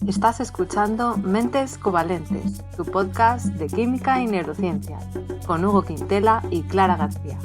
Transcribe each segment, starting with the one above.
Estás escuchando Mentes Covalentes, tu podcast de química y neurociencia, con Hugo Quintela y Clara García.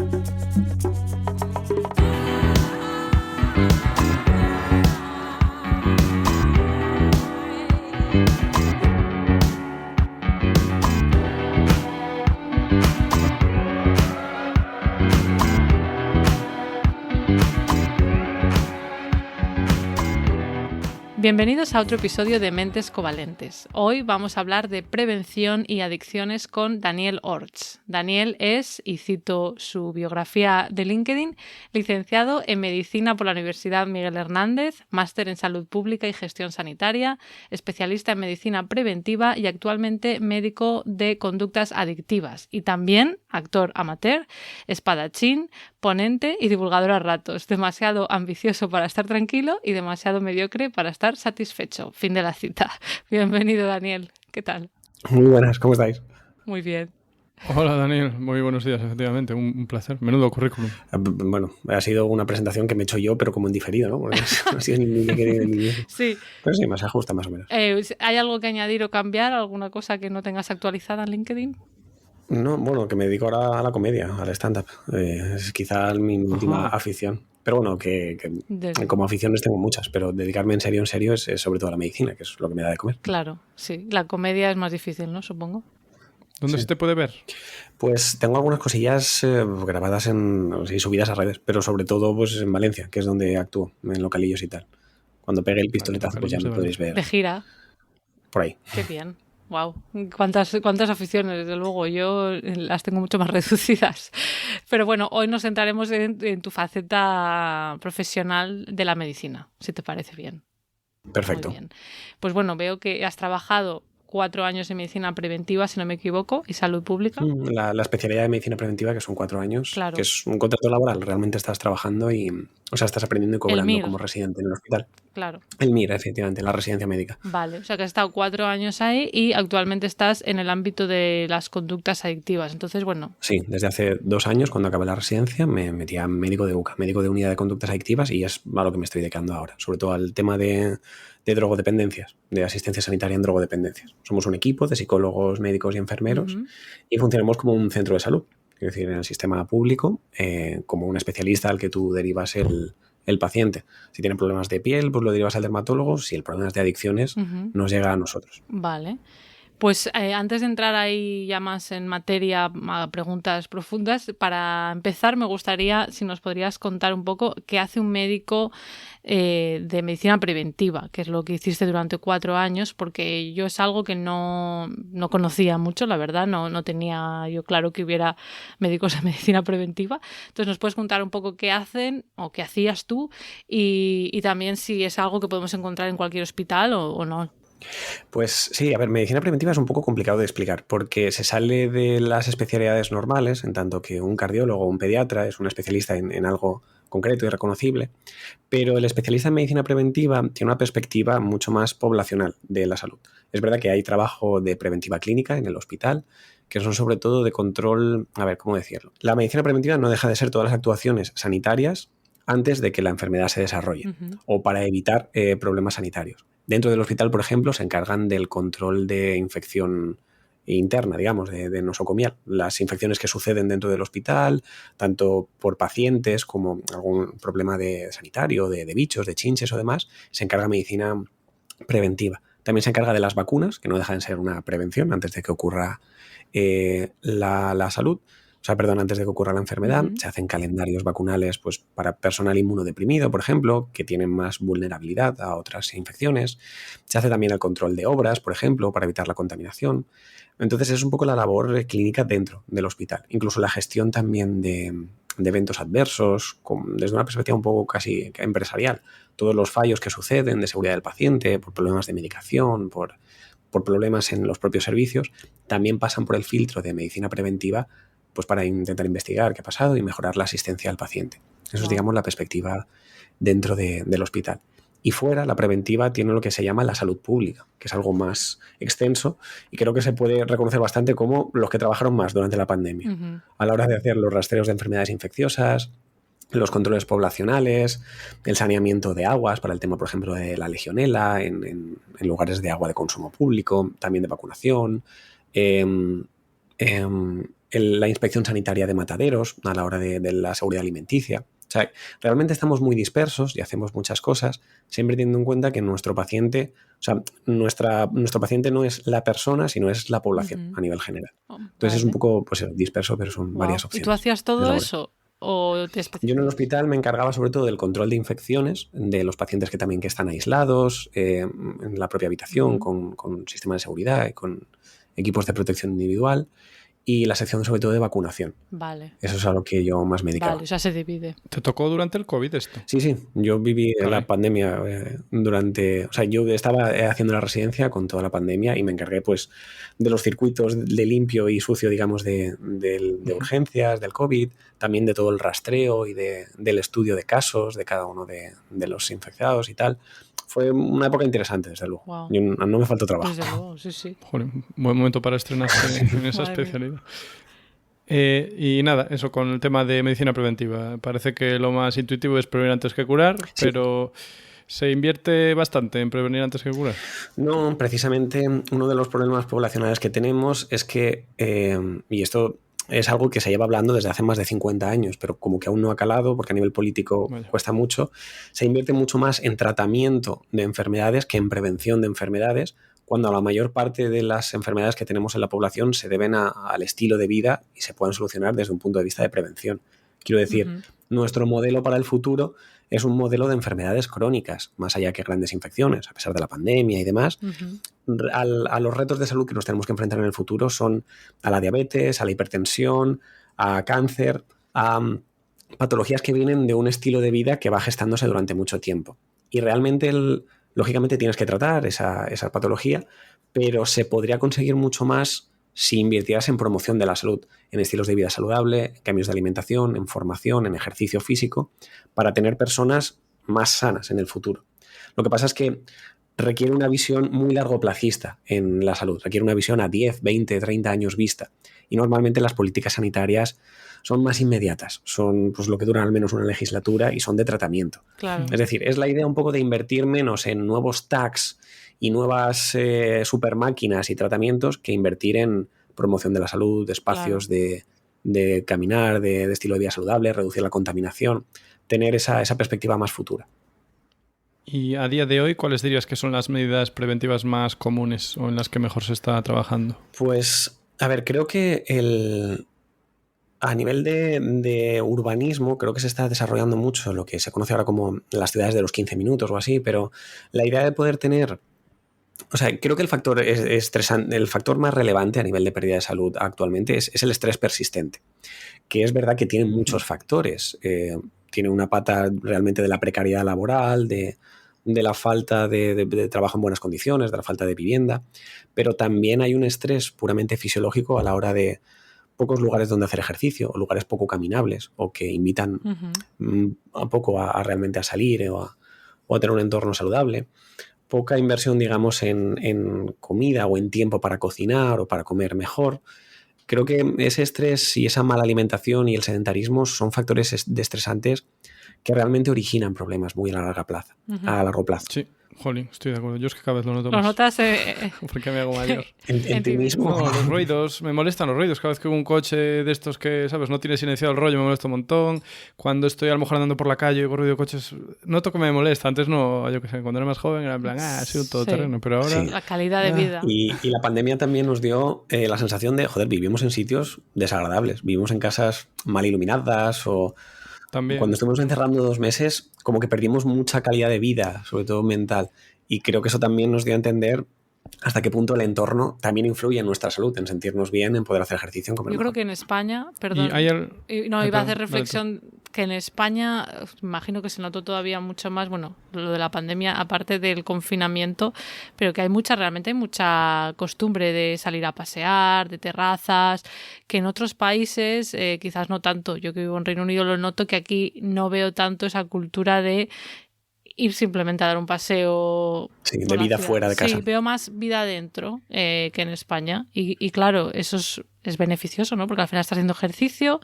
Bienvenidos a otro episodio de Mentes Covalentes. Hoy vamos a hablar de prevención y adicciones con Daniel Orts. Daniel es, y cito su biografía de LinkedIn, licenciado en Medicina por la Universidad Miguel Hernández, máster en Salud Pública y Gestión Sanitaria, especialista en Medicina Preventiva y actualmente médico de conductas adictivas. Y también actor amateur, espadachín, ponente y divulgador a ratos. Demasiado ambicioso para estar tranquilo y demasiado mediocre para estar satisfecho. Fin de la cita. Bienvenido, Daniel. ¿Qué tal? Muy buenas, ¿cómo estáis? Muy bien. Hola, Daniel. Muy buenos días, efectivamente. Un placer. Menudo currículum. Bueno, ha sido una presentación que me he hecho yo, pero como en diferido, ¿no? Porque no ha sido ni LinkedIn ni bien. Sí. Pero sí, se ajusta más o menos. ¿Hay algo que añadir o cambiar? ¿Alguna cosa que no tengas actualizada en LinkedIn? No, bueno, que me dedico ahora a la comedia, al stand-up. Es quizá mi última afición. Pero bueno, que como aficiones tengo muchas, pero dedicarme en serio es sobre todo a la medicina, que es lo que me da de comer. Claro, sí. La comedia es más difícil, ¿no? Supongo. ¿Dónde se te puede ver? Pues tengo algunas cosillas grabadas y subidas a redes, pero sobre todo pues en Valencia, que es donde actúo, en localillos y tal. Cuando pegue el pistoletazo, pues ya me podéis ver. De gira. Por ahí. Qué bien. Wow, cuántas aficiones, desde luego. Yo las tengo mucho más reducidas. Pero bueno, hoy nos centraremos en tu faceta profesional de la medicina, si te parece bien. Perfecto. Muy bien. Pues bueno, veo que has trabajado 4 años en medicina preventiva, si no me equivoco, y salud pública. La especialidad de medicina preventiva, que son 4 años, Claro. Que es un contrato laboral. Realmente estás trabajando estás aprendiendo y cobrando como residente en el hospital. Claro. El MIR, efectivamente, la residencia médica. Vale, o sea que has estado 4 años ahí y actualmente estás en el ámbito de las conductas adictivas. Entonces, bueno. Sí, desde hace 2 años, cuando acabé la residencia, me metí a médico de UCA, médico de unidad de conductas adictivas, y es a lo que me estoy dedicando ahora, sobre todo al tema de drogodependencias, de asistencia sanitaria en drogodependencias. Somos un equipo de psicólogos, médicos y enfermeros y funcionamos como un centro de salud, es decir, en el sistema público, como un especialista al que tú derivas el paciente. Si tiene problemas de piel, pues lo derivas al dermatólogo. Si el problema es de adicciones, nos llega a nosotros. Vale. Pues antes de entrar ahí ya más en materia, a preguntas profundas, para empezar me gustaría, si nos podrías contar un poco qué hace un médico de medicina preventiva, que es lo que hiciste durante 4 años, porque yo es algo que no conocía mucho, la verdad, no tenía yo claro que hubiera médicos de medicina preventiva. Entonces, ¿nos puedes contar un poco qué hacen o qué hacías tú y también si es algo que podemos encontrar en cualquier hospital o no? Pues sí, a ver, medicina preventiva es un poco complicado de explicar porque se sale de las especialidades normales, en tanto que un cardiólogo o un pediatra es un especialista en algo concreto y reconocible, pero el especialista en medicina preventiva tiene una perspectiva mucho más poblacional de la salud. Es verdad que hay trabajo de preventiva clínica en el hospital, que son sobre todo de control, a ver, ¿cómo decirlo? La medicina preventiva no deja de ser todas las actuaciones sanitarias antes de que la enfermedad se desarrolle o para evitar problemas sanitarios. Dentro del hospital, por ejemplo, se encargan del control de infección interna, digamos, de nosocomial. Las infecciones que suceden dentro del hospital, tanto por pacientes como algún problema sanitario, de bichos, de chinches o demás, se encarga medicina preventiva. También se encarga de las vacunas, que no dejan de ser una prevención antes de que ocurra la salud. Antes de que ocurra la enfermedad, se hacen calendarios vacunales pues, para personal inmunodeprimido, por ejemplo, que tienen más vulnerabilidad a otras infecciones. Se hace también el control de obras, por ejemplo, para evitar la contaminación. Entonces es un poco la labor clínica dentro del hospital. Incluso la gestión también de eventos adversos, desde una perspectiva un poco casi empresarial. Todos los fallos que suceden de seguridad del paciente, por problemas de medicación, por problemas en los propios servicios, también pasan por el filtro de medicina preventiva pues para intentar investigar qué ha pasado y mejorar la asistencia al paciente. Eso es, digamos, la perspectiva dentro del hospital. Y fuera, la preventiva tiene lo que se llama la salud pública, que es algo más extenso y creo que se puede reconocer bastante como los que trabajaron más durante la pandemia. A la hora de hacer los rastreos de enfermedades infecciosas, los controles poblacionales, el saneamiento de aguas para el tema, por ejemplo, de la legionela en lugares de agua de consumo público, también de vacunación, la inspección sanitaria de mataderos a la hora de la seguridad alimenticia. O sea, realmente estamos muy dispersos y hacemos muchas cosas, siempre teniendo en cuenta que nuestro paciente, o sea, nuestro paciente no es la persona, sino es la población a nivel general. Entonces es un poco pues, disperso, pero son varias opciones. ¿Y tú hacías todo eso? ¿O te Yo en el hospital me encargaba sobre todo del control de infecciones de los pacientes que están aislados en la propia habitación con sistemas de seguridad y con equipos de protección individual, y la sección sobre todo de vacunación. Vale. Eso es a lo que yo más me dedicaba. Vale, o sea, se divide. ¿Te tocó durante el COVID esto? Sí, yo viví la pandemia durante... O sea, yo estaba haciendo la residencia con toda la pandemia y me encargué pues de los circuitos de limpio y sucio, digamos, de urgencias, del COVID, también de todo el rastreo y del estudio de casos de cada uno de los infectados y tal. Fue una época interesante, desde luego. Wow. No me faltó trabajo. Desde luego, sí. Joder, buen momento para estrenarse en esa especialidad. Y nada, eso con el tema de medicina preventiva. Parece que lo más intuitivo es prevenir antes que curar, pero ¿se invierte bastante en prevenir antes que curar? No, precisamente uno de los problemas poblacionales que tenemos es que, y esto es algo que se lleva hablando desde hace más de 50 años, pero como que aún no ha calado porque a nivel político cuesta mucho, se invierte mucho más en tratamiento de enfermedades que en prevención de enfermedades, cuando la mayor parte de las enfermedades que tenemos en la población se deben al estilo de vida y se pueden solucionar desde un punto de vista de prevención. Quiero decir, nuestro modelo para el futuro es un modelo de enfermedades crónicas, más allá que grandes infecciones, a pesar de la pandemia y demás. A los retos de salud que nos tenemos que enfrentar en el futuro son a la diabetes, a la hipertensión, a cáncer, a patologías que vienen de un estilo de vida que va gestándose durante mucho tiempo. Y realmente, lógicamente, tienes que tratar esa patología, pero se podría conseguir mucho más si invirtieras en promoción de la salud, en estilos de vida saludable, en cambios de alimentación, en formación, en ejercicio físico, para tener personas más sanas en el futuro. Lo que pasa es que requiere una visión muy largoplacista en la salud, requiere una visión a 10, 20, 30 años vista. Y normalmente las políticas sanitarias son más inmediatas, son pues, lo que duran al menos una legislatura y son de tratamiento. Claro. Es decir, es la idea un poco de invertir menos en nuevos tags y nuevas super máquinas y tratamientos que invertir en promoción de la salud, de espacios de caminar, de estilo de vida saludable, reducir la contaminación, tener esa perspectiva más futura. Y a día de hoy, ¿cuáles dirías que son las medidas preventivas más comunes o en las que mejor se está trabajando? Pues, a ver, creo que a nivel de urbanismo, creo que se está desarrollando mucho lo que se conoce ahora como las ciudades de los 15 minutos o así, pero la idea de poder tener... O sea, creo que el factor estresante, el factor más relevante a nivel de pérdida de salud actualmente es el estrés persistente, que es verdad que tiene muchos factores. Tiene una pata realmente de la precariedad laboral, de la falta de trabajo en buenas condiciones, de la falta de vivienda, pero también hay un estrés puramente fisiológico a la hora de pocos lugares donde hacer ejercicio, o lugares poco caminables, o que invitan a poco a realmente a salir o a tener un entorno saludable. Poca inversión, digamos, en comida o en tiempo para cocinar o para comer mejor. Creo que ese estrés y esa mala alimentación y el sedentarismo son factores estresantes que realmente originan problemas muy a largo plazo. Sí, jolín, estoy de acuerdo. Yo es que cada vez lo noto más. ¿Lo notas? Porque me hago mayor. ¿En ti mismo? No, los ruidos, me molestan los ruidos. Cada vez que un coche de estos que, ¿sabes? No tiene silenciado el rollo, me molesta un montón. Cuando estoy a lo mejor andando por la calle y oigo ruido de coches, noto que me molesta. Antes no, yo qué sé, cuando era más joven era en plan, ha sido un todoterreno, pero ahora... Sí. La calidad de vida. Y la pandemia también nos dio la sensación de, joder, vivimos en sitios desagradables. Vivimos en casas mal iluminadas o... También. Cuando estuvimos encerrando 2 meses, como que perdimos mucha calidad de vida, sobre todo mental. Y creo que eso también nos dio a entender hasta qué punto el entorno también influye en nuestra salud, en sentirnos bien, en poder hacer ejercicio, en comer Yo mejor. Creo que en España, perdón, iba a hacer reflexión que en España, imagino que se notó todavía mucho más, bueno, lo de la pandemia, aparte del confinamiento, pero que realmente hay mucha costumbre de salir a pasear, de terrazas, que en otros países quizás no tanto. Yo que vivo en Reino Unido lo noto, que aquí no veo tanto esa cultura de ir simplemente a dar un paseo. Sí, de vida fuera de casa. Sí, veo más vida dentro que en España. Y claro, eso es beneficioso, ¿no? Porque al final estás haciendo ejercicio,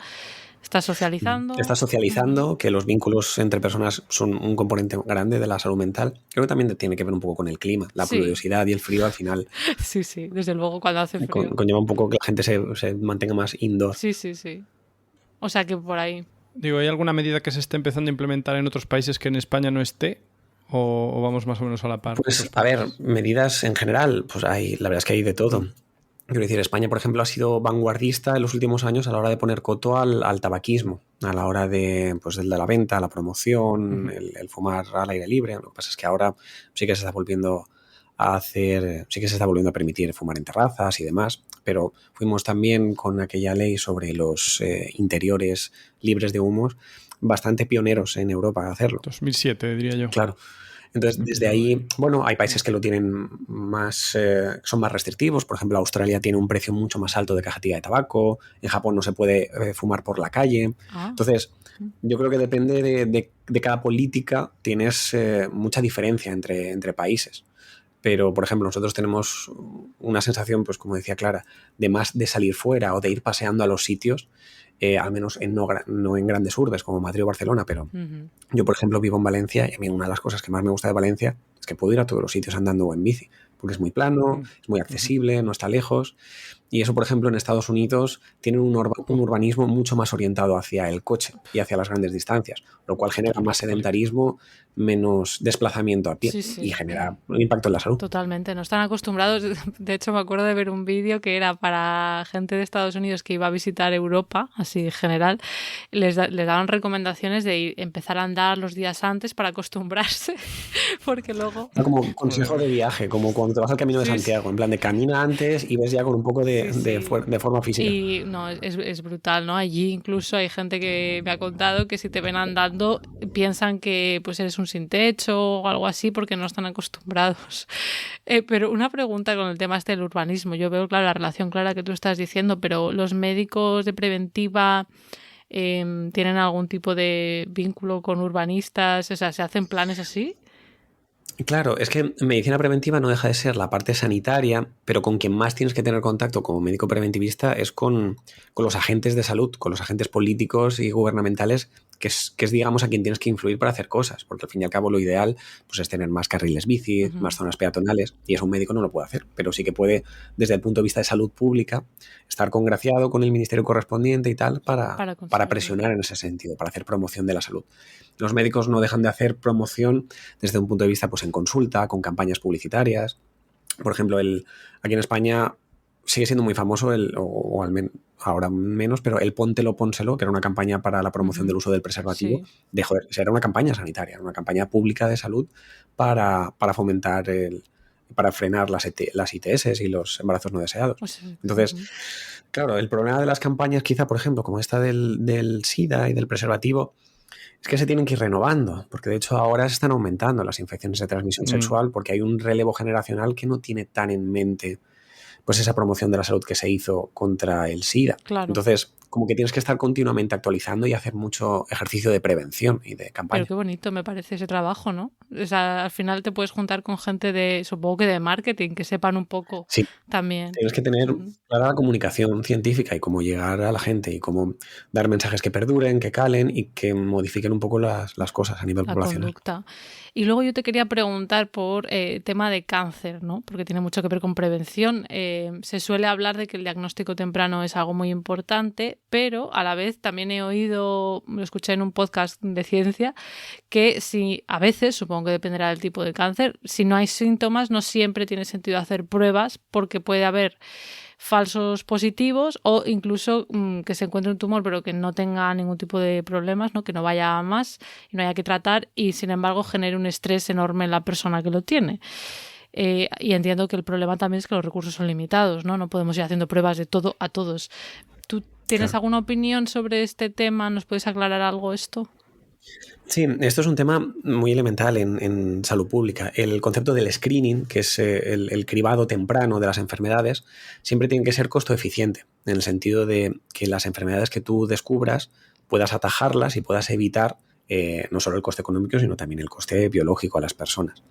Estás socializando. Estás socializando, que los vínculos entre personas son un componente grande de la salud mental. Creo que también tiene que ver un poco con el clima, la pluviosidad y el frío al final. Sí, desde luego cuando hace frío. Conlleva un poco que la gente se mantenga más indoor. Sí. O sea que por ahí. Digo, ¿hay alguna medida que se esté empezando a implementar en otros países que en España no esté? ¿O vamos más o menos a la par? Pues a ver, medidas en general, pues la verdad es que hay de todo. Quiero decir, España, por ejemplo, ha sido vanguardista en los últimos años a la hora de poner coto al tabaquismo, a la hora de la venta, la promoción, el fumar al aire libre. Lo que pasa es que ahora sí que se está volviendo a permitir fumar en terrazas y demás, pero fuimos también con aquella ley sobre los interiores libres de humos bastante pioneros en Europa a hacerlo. 2007, diría yo. Claro. Entonces, desde ahí, bueno, hay países que lo tienen más, son más restrictivos. Por ejemplo, Australia tiene un precio mucho más alto de cajetilla de tabaco. En Japón no se puede fumar por la calle. Entonces, yo creo que depende de cada política. Tienes mucha diferencia entre países. Pero, por ejemplo, nosotros tenemos una sensación, pues como decía Clara, de salir fuera o de ir paseando a los sitios, al menos no en grandes urbes como Madrid o Barcelona, pero yo, por ejemplo, vivo en Valencia y a mí una de las cosas que más me gusta de Valencia es que puedo ir a todos los sitios andando o en bici, porque es muy plano, es muy accesible, no está lejos. Y eso, por ejemplo, en Estados Unidos tienen un urbanismo mucho más orientado hacia el coche y hacia las grandes distancias, lo cual genera más sedentarismo, menos desplazamiento a pie y genera un impacto en la salud. Totalmente, no están acostumbrados. De hecho, me acuerdo de ver un vídeo que era para gente de Estados Unidos que iba a visitar Europa, así en general. Les daban recomendaciones de empezar a andar los días antes para acostumbrarse, porque luego... Como consejo de viaje, como cuando te vas al Camino de Santiago, en plan de camina antes y ves ya con un poco de forma física. Y no, es brutal, ¿no? Allí incluso hay gente que me ha contado que si te ven andando piensan que pues eres un sin techo o algo así porque no están acostumbrados. Pero una pregunta con el tema del urbanismo. Yo veo, claro, la relación clara que tú estás diciendo, pero ¿los médicos de preventiva tienen algún tipo de vínculo con urbanistas? O sea, ¿se hacen planes así? Claro, es que medicina preventiva no deja de ser la parte sanitaria, pero con quien más tienes que tener contacto como médico preventivista es con los agentes de salud, con los agentes políticos y gubernamentales, que es, digamos, a quien tienes que influir para hacer cosas, porque al fin y al cabo lo ideal pues, es tener más carriles bici, más zonas peatonales, y eso un médico no lo puede hacer, pero sí que puede, desde el punto de vista de salud pública, estar congraciado con el ministerio correspondiente y tal para presionar en ese sentido, para hacer promoción de la salud. Los médicos no dejan de hacer promoción desde un punto de vista pues en consulta, con campañas publicitarias. Por ejemplo, aquí en España sigue siendo muy famoso, o al menos ahora menos, pero el Póntelo, Pónselo, que era una campaña para la promoción del uso del preservativo, era una campaña sanitaria, una campaña pública de salud para fomentar para frenar las ITS y los embarazos no deseados. Entonces, claro, el problema de las campañas, quizá, por ejemplo, como esta del SIDA y del preservativo, es que se tienen que ir renovando, porque de hecho ahora se están aumentando las infecciones de transmisión sexual porque hay un relevo generacional que no tiene tan en mente pues esa promoción de la salud que se hizo contra el SIDA. Claro. Entonces, como que tienes que estar continuamente actualizando y hacer mucho ejercicio de prevención y de campaña. Pero qué bonito me parece ese trabajo, ¿no? O sea, al final te puedes juntar con gente supongo que de marketing, que sepan un poco también. Tienes que tener clara la comunicación científica y cómo llegar a la gente y cómo dar mensajes que perduren, que calen y que modifiquen un poco las cosas a nivel poblacional. Conducta. Y luego yo te quería preguntar por tema de cáncer, ¿no? Porque tiene mucho que ver con prevención. Se suele hablar de que el diagnóstico temprano es algo muy importante, pero a la vez también lo escuché en un podcast de ciencia, que si a veces, supongo que dependerá del tipo de cáncer, si no hay síntomas no siempre tiene sentido hacer pruebas porque puede haber falsos positivos o incluso que se encuentre un tumor pero que no tenga ningún tipo de problemas, ¿no? Que no vaya a más y no haya que tratar y sin embargo genere un estrés enorme en la persona que lo tiene. Y entiendo que el problema también es que los recursos son limitados, ¿no? No podemos ir haciendo pruebas de todo a todos. ¿Tú tienes alguna opinión sobre este tema? ¿Nos puedes aclarar algo esto? Sí, esto es un tema muy elemental en salud pública. El concepto del screening, que es el cribado temprano de las enfermedades, siempre tiene que ser costo eficiente, en el sentido de que las enfermedades que tú descubras puedas atajarlas y puedas evitar no solo el coste económico, sino también el coste biológico a las personas.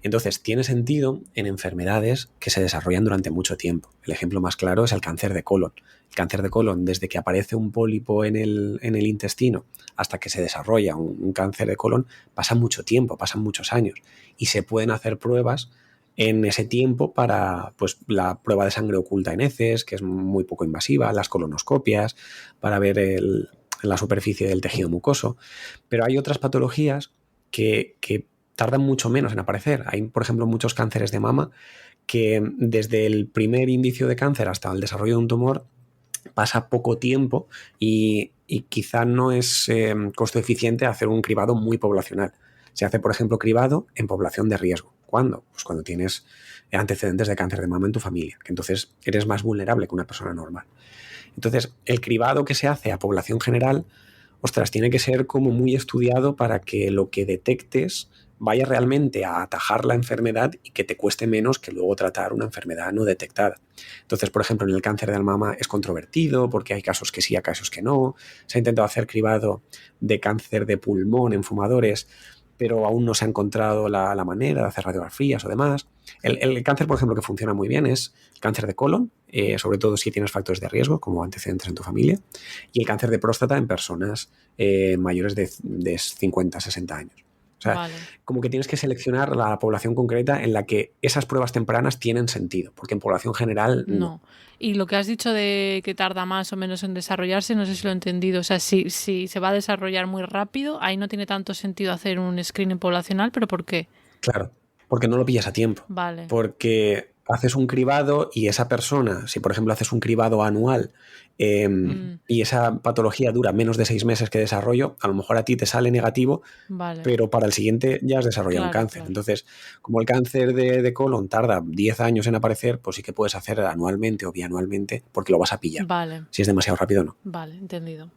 Entonces, tiene sentido en enfermedades que se desarrollan durante mucho tiempo. El ejemplo más claro es el cáncer de colon. El cáncer de colon, desde que aparece un pólipo en el intestino hasta que se desarrolla un cáncer de colon, pasa mucho tiempo, pasan muchos años. Y se pueden hacer pruebas en ese tiempo para pues, la prueba de sangre oculta en heces, que es muy poco invasiva, las colonoscopias, para ver la superficie del tejido mucoso. Pero hay otras patologías que tardan mucho menos en aparecer. Hay, por ejemplo, muchos cánceres de mama que desde el primer indicio de cáncer hasta el desarrollo de un tumor pasa poco tiempo y quizá no es costo eficiente hacer un cribado muy poblacional. Se hace, por ejemplo, cribado en población de riesgo. ¿Cuándo? Pues cuando tienes antecedentes de cáncer de mama en tu familia, que entonces eres más vulnerable que una persona normal. Entonces, el cribado que se hace a población general, ostras, tiene que ser como muy estudiado para que lo que detectes vaya realmente a atajar la enfermedad y que te cueste menos que luego tratar una enfermedad no detectada. Entonces, por ejemplo, en el cáncer de mama es controvertido porque hay casos que sí, hay casos que no. Se ha intentado hacer cribado de cáncer de pulmón en fumadores, pero aún no se ha encontrado la manera de hacer radiografías o demás. El cáncer, por ejemplo, que funciona muy bien es el cáncer de colon, sobre todo si tienes factores de riesgo, como antecedentes en tu familia, y el cáncer de próstata en personas mayores de 50, 60 años. O sea, vale, como que tienes que seleccionar la población concreta en la que esas pruebas tempranas tienen sentido, porque en población general no. Y lo que has dicho de que tarda más o menos en desarrollarse, no sé si lo he entendido. O sea, si se va a desarrollar muy rápido, ahí no tiene tanto sentido hacer un screening poblacional, ¿pero por qué? Claro, porque no lo pillas a tiempo. Vale. Porque haces un cribado y esa persona, si por ejemplo haces un cribado anual y esa patología dura menos de 6 meses que desarrollo, a lo mejor a ti te sale negativo, vale, pero para el siguiente ya has desarrollado un cáncer. Claro. Entonces, como el cáncer de colon tarda 10 años en aparecer, pues sí que puedes hacer anualmente o bianualmente porque lo vas a pillar. Vale. Si es demasiado rápido o no. Vale, entendido.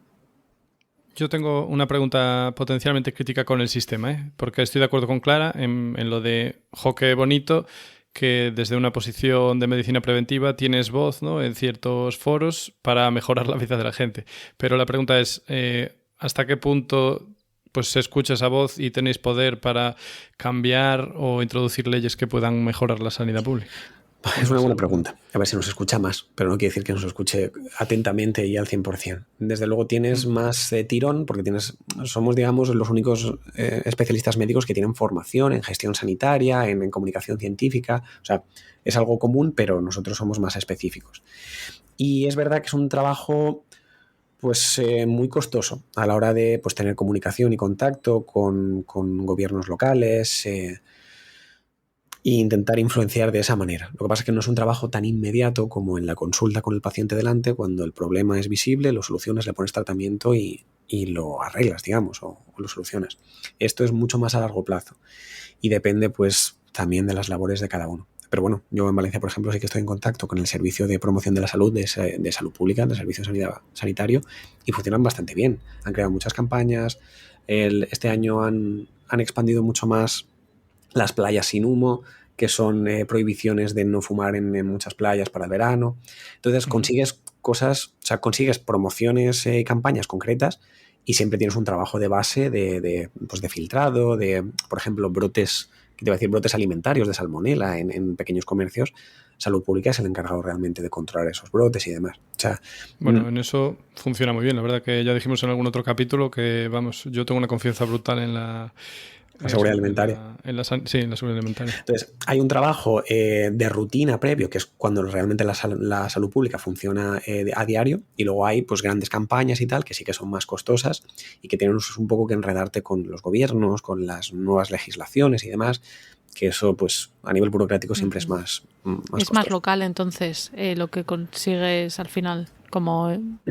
Yo tengo una pregunta potencialmente crítica con el sistema, porque estoy de acuerdo con Clara en lo de qué bonito que desde una posición de medicina preventiva tienes voz, ¿no?, en ciertos foros para mejorar la vida de la gente. Pero la pregunta es, ¿hasta qué punto pues se escucha esa voz y tenéis poder para cambiar o introducir leyes que puedan mejorar la sanidad pública? Es una buena pregunta. A ver si nos escucha más, pero no quiere decir que nos escuche atentamente y al 100%. Desde luego tienes más tirón porque somos, digamos, los únicos especialistas médicos que tienen formación en gestión sanitaria, en comunicación científica. O sea, es algo común, pero nosotros somos más específicos. Y es verdad que es un trabajo pues muy costoso a la hora de pues, tener comunicación y contacto con gobiernos locales, e intentar influenciar de esa manera. Lo que pasa es que no es un trabajo tan inmediato como en la consulta con el paciente delante, cuando el problema es visible, lo solucionas, le pones tratamiento y lo arreglas, digamos, o lo solucionas. Esto es mucho más a largo plazo y depende pues también de las labores de cada uno. Pero bueno, yo en Valencia, por ejemplo, sí que estoy en contacto con el Servicio de Promoción de la Salud, de Salud Pública, del Servicio de Sanidad Sanitario, y funcionan bastante bien. Han creado muchas campañas. Este año han expandido mucho más las playas sin humo, que son prohibiciones de no fumar en muchas playas para el verano. Entonces consigues cosas, o sea, consigues promociones, campañas concretas y siempre tienes un trabajo de base de filtrado, de, por ejemplo, brotes alimentarios de salmonela en pequeños comercios. Salud Pública es el encargado realmente de controlar esos brotes y demás. O sea, bueno, en eso funciona muy bien. La verdad que ya dijimos en algún otro capítulo que, vamos, yo tengo una confianza brutal en la seguridad alimentaria. Sí, en la seguridad alimentaria. Entonces, hay un trabajo de rutina previo, que es cuando realmente la salud pública funciona a diario, y luego hay pues grandes campañas y tal, que sí que son más costosas y que tienen un poco que enredarte con los gobiernos, con las nuevas legislaciones y demás, que eso pues a nivel burocrático siempre es más costoso. Más local, entonces, lo que consigues al final.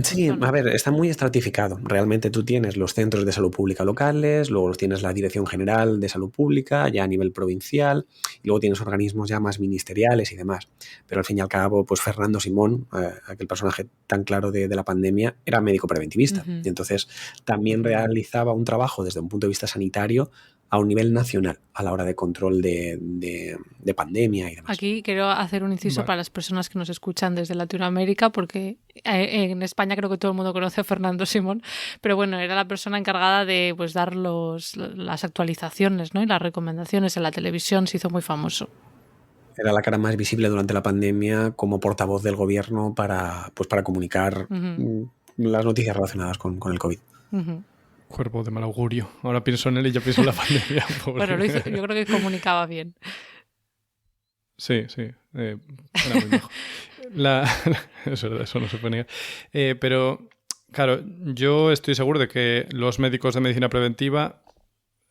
Sí, a ver, está muy estratificado. Realmente tú tienes los centros de salud pública locales, luego tienes la Dirección General de Salud Pública, ya a nivel provincial, y luego tienes organismos ya más ministeriales y demás. Pero al fin y al cabo, pues Fernando Simón, aquel personaje tan claro de la pandemia, era médico preventivista. Y entonces también realizaba un trabajo desde un punto de vista sanitario a un nivel nacional a la hora de control de pandemia y demás. Aquí quiero hacer un inciso para las personas que nos escuchan desde Latinoamérica, porque en España creo que todo el mundo conoce a Fernando Simón, pero bueno, era la persona encargada de pues dar las actualizaciones, ¿no? Y las recomendaciones en la televisión, se hizo muy famoso. Era la cara más visible durante la pandemia como portavoz del gobierno para comunicar las noticias relacionadas con el COVID. Cuerpo de mal augurio. Ahora pienso en él y yo pienso en la pandemia. Bueno, yo creo que comunicaba bien. Sí. Era muy mejor. Es verdad, eso no se puede negar. Pero, claro, yo estoy seguro de que los médicos de medicina preventiva,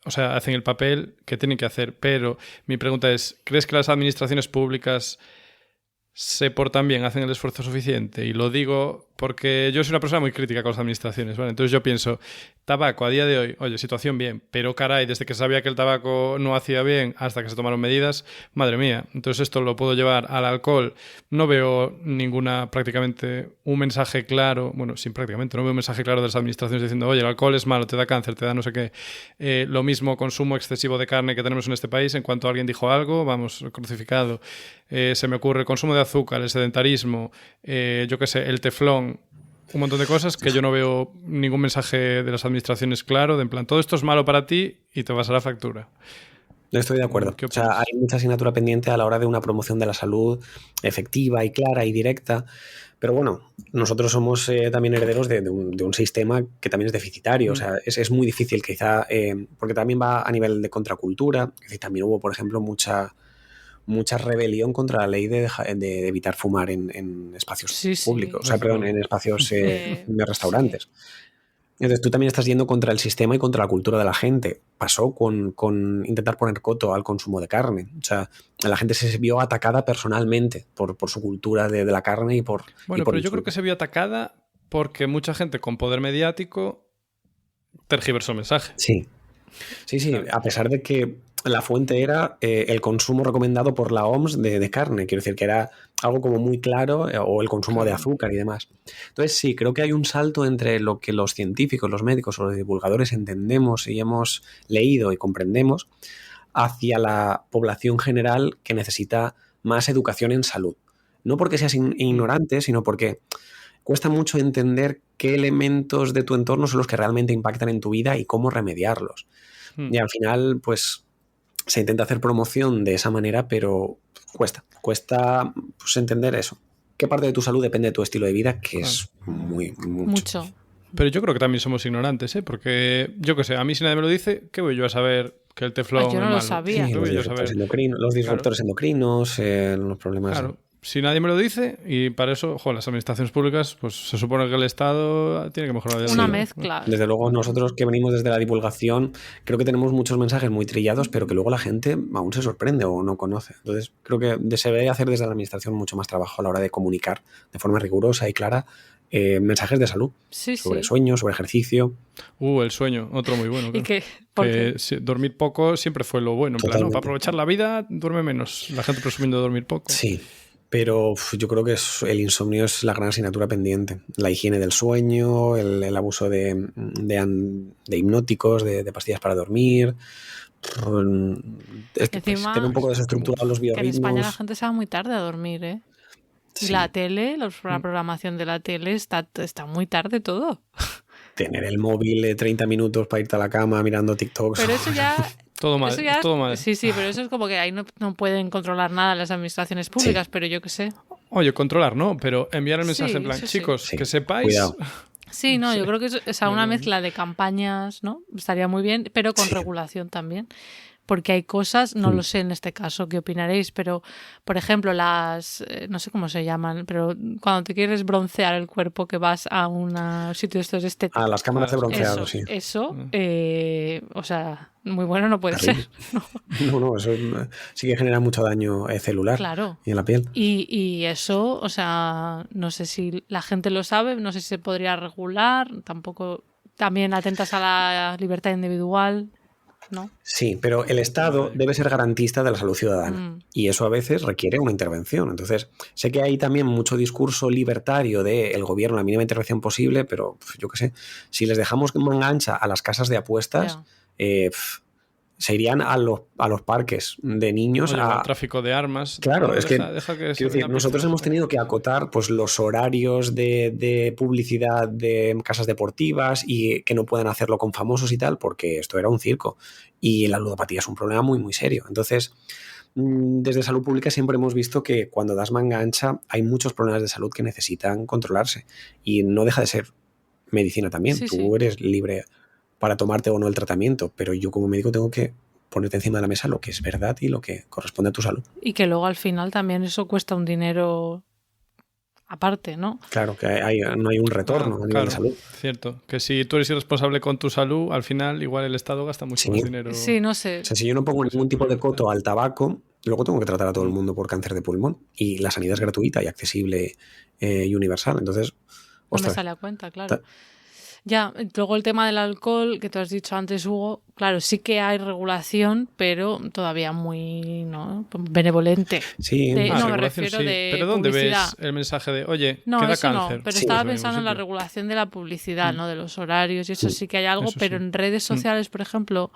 o sea, hacen el papel que tienen que hacer. Pero mi pregunta es, ¿crees que las administraciones públicas se portan bien, hacen el esfuerzo suficiente? Y lo digo porque yo soy una persona muy crítica con las administraciones, ¿vale? Entonces yo pienso, tabaco a día de hoy, oye, situación bien, pero caray, desde que sabía que el tabaco no hacía bien hasta que se tomaron medidas, madre mía. Entonces esto lo puedo llevar al alcohol. No veo prácticamente un mensaje claro, bueno, sí, prácticamente, no veo un mensaje claro de las administraciones diciendo, oye, el alcohol es malo, te da cáncer, te da no sé qué. Lo mismo consumo excesivo de carne que tenemos en este país, en cuanto alguien dijo algo, vamos, crucificado. Se me ocurre el consumo de azúcar, el sedentarismo, yo qué sé, el teflón, un montón de cosas que yo no veo ningún mensaje de las administraciones claro, de en plan, todo esto es malo para ti y te vas a la factura. Estoy de acuerdo. O sea, hay mucha asignatura pendiente a la hora de una promoción de la salud efectiva y clara y directa. Pero bueno, nosotros somos también herederos de un sistema que también es deficitario. O sea, es muy difícil quizá, porque también va a nivel de contracultura. Es decir, también hubo, por ejemplo, mucha rebelión contra la ley de evitar fumar en espacios públicos, o sea, perdón, en espacios de restaurantes. Sí. Entonces tú también estás yendo contra el sistema y contra la cultura de la gente. Pasó con intentar poner coto al consumo de carne. O sea, la gente se vio atacada personalmente por su cultura de la carne y por... Bueno, pero yo creo que se vio atacada porque mucha gente con poder mediático tergiversó el mensaje. Sí, a pesar de que la fuente era el consumo recomendado por la OMS de carne. Quiero decir que era algo como muy claro, o el consumo de azúcar y demás. Entonces sí, creo que hay un salto entre lo que los científicos, los médicos o los divulgadores entendemos y hemos leído y comprendemos hacia la población general que necesita más educación en salud. No porque seas ignorante, sino porque cuesta mucho entender qué elementos de tu entorno son los que realmente impactan en tu vida y cómo remediarlos. Y al final, pues, se intenta hacer promoción de esa manera, pero cuesta pues, entender eso. ¿Qué parte de tu salud depende de tu estilo de vida? Que es mucho. Pero yo creo que también somos ignorantes, ¿eh? Porque, yo qué sé, a mí si nadie me lo dice, ¿qué voy yo a saber que el teflón yo no lo sabía. Sí, los disruptores endocrinos, los problemas... Claro. Si nadie me lo dice, y para eso, las administraciones públicas, pues se supone que el Estado tiene que mejorar. Una mezcla. Desde luego, nosotros que venimos desde la divulgación, creo que tenemos muchos mensajes muy trillados, pero que luego la gente aún se sorprende o no conoce. Entonces, creo que se debe hacer desde la administración mucho más trabajo a la hora de comunicar de forma rigurosa y clara mensajes de salud. Sobre sueño, sobre ejercicio. El sueño, otro muy bueno. ¿Y qué? Dormir poco siempre fue lo bueno. En plan, para aprovechar la vida, duerme menos. La gente presumiendo de dormir poco. Sí. Pero yo creo que el insomnio es la gran asignatura pendiente. La higiene del sueño, el abuso de hipnóticos, de pastillas para dormir. Es que encima, tiene un poco desestructurado los biorritmos. Que en España la gente se va muy tarde a dormir, ¿eh? Sí. Y la tele, la programación de la tele está muy tarde todo. Tener el móvil 30 minutos para irte a la cama mirando TikToks. Pero eso ya... Todo mal, todo mal. Sí, pero eso es como que ahí no pueden controlar nada las administraciones públicas, pero yo qué sé. Oye, controlar no, pero enviar el mensaje en plan, chicos, que sepáis... Cuidado. Sí, no, yo creo que es una mezcla de campañas, ¿no? Estaría muy bien, pero con regulación también. Porque hay cosas, no lo sé en este caso, qué opinaréis, pero, por ejemplo, no sé cómo se llaman, pero cuando te quieres broncear el cuerpo, que vas a un sitio de estos estéticos. Las cámaras de bronceado, sí. Eso, o sea, muy bueno no puede ser. No, eso sí que genera mucho daño celular. Claro. Y en la piel. Y eso, o sea, no sé si la gente lo sabe, no sé si se podría regular, tampoco, también atentas a la libertad individual. ¿No? Sí, pero el Estado debe ser garantista de la salud ciudadana y eso a veces requiere una intervención. Entonces, sé que hay también mucho discurso libertario del gobierno, la mínima intervención posible, pero yo qué sé, si les dejamos manga ancha a las casas de apuestas, se irían a los parques de niños. Al tráfico de armas. Claro, es deja que quiero decir, nosotros hemos tenido que acotar pues, los horarios de publicidad de casas deportivas y que no puedan hacerlo con famosos y tal, porque esto era un circo. Y la ludopatía es un problema muy, muy serio. Entonces, desde salud pública siempre hemos visto que cuando das manga ancha hay muchos problemas de salud que necesitan controlarse. Y no deja de ser medicina también. Sí, Tú eres libre para tomarte o no el tratamiento, pero yo como médico tengo que ponerte encima de la mesa lo que es verdad y lo que corresponde a tu salud. Y que luego al final también eso cuesta un dinero aparte, ¿no? Claro, que no hay un retorno a nivel de salud. Cierto, que si tú eres irresponsable con tu salud, al final igual el Estado gasta mucho más dinero. Sí, no sé. O sea, si yo no pongo ningún tipo de coto al tabaco, luego tengo que tratar a todo el mundo por cáncer de pulmón. Y la sanidad es gratuita y accesible y universal. Entonces, no me sale a cuenta, claro. Ya, luego el tema del alcohol, que tú has dicho antes, Hugo, claro, sí que hay regulación, pero todavía muy benevolente. Sí, me refiero de pero ¿dónde publicidad. ves el mensaje de, oye, no, queda eso cáncer? No, pero estaba pensando en la regulación de la publicidad, ¿no? De los horarios y eso sí que hay algo, pero en redes sociales, por ejemplo,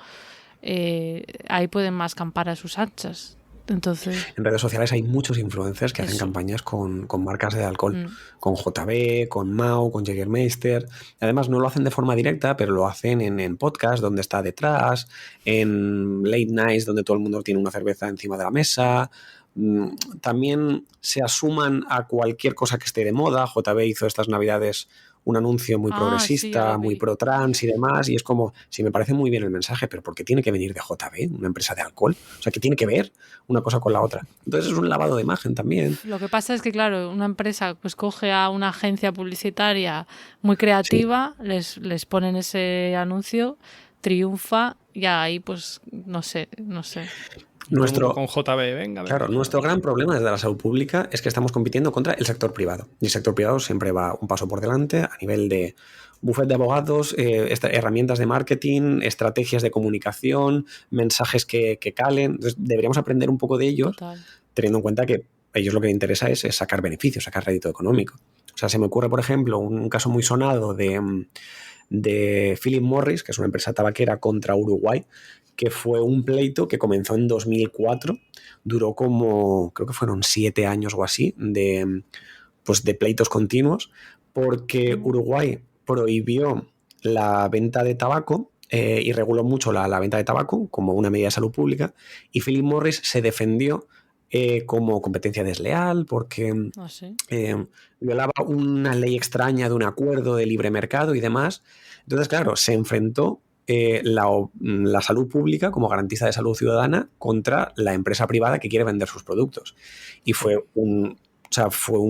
ahí pueden más campar a sus anchas. Entonces, en redes sociales hay muchos influencers que hacen campañas con marcas de alcohol, con JB, con Mao, con Jägermeister. Además no lo hacen de forma directa, pero lo hacen en podcast donde está detrás, en late nights donde todo el mundo tiene una cerveza encima de la mesa. También se asuman a cualquier cosa que esté de moda. JB hizo estas navidades un anuncio muy progresista, muy pro-trans y demás, y es como, sí, me parece muy bien el mensaje, pero ¿por qué tiene que venir de JB, una empresa de alcohol? O sea, ¿qué tiene que ver una cosa con la otra? Entonces es un lavado de imagen también. Lo que pasa es que, claro, una empresa pues coge a una agencia publicitaria muy creativa, les ponen ese anuncio, triunfa y ahí pues no sé. Con JB, venga. Claro, nuestro gran problema desde la salud pública es que estamos compitiendo contra el sector privado. Y el sector privado siempre va un paso por delante a nivel de bufete de abogados, herramientas de marketing, estrategias de comunicación, mensajes que calen. Entonces, deberíamos aprender un poco de ellos, teniendo en cuenta que a ellos lo que les interesa es sacar beneficios, sacar rédito económico. O sea, se me ocurre, por ejemplo, un caso muy sonado de Philip Morris, que es una empresa tabaquera contra Uruguay, que fue un pleito que comenzó en 2004, duró como, creo que fueron 7 años o así, de pleitos continuos, porque Uruguay prohibió la venta de tabaco y reguló mucho la venta de tabaco como una medida de salud pública, y Philip Morris se defendió como competencia desleal porque violaba una ley extraña de un acuerdo de libre mercado y demás. Entonces, claro, se enfrentó la salud pública como garantista de salud ciudadana contra la empresa privada que quiere vender sus productos. Y fue un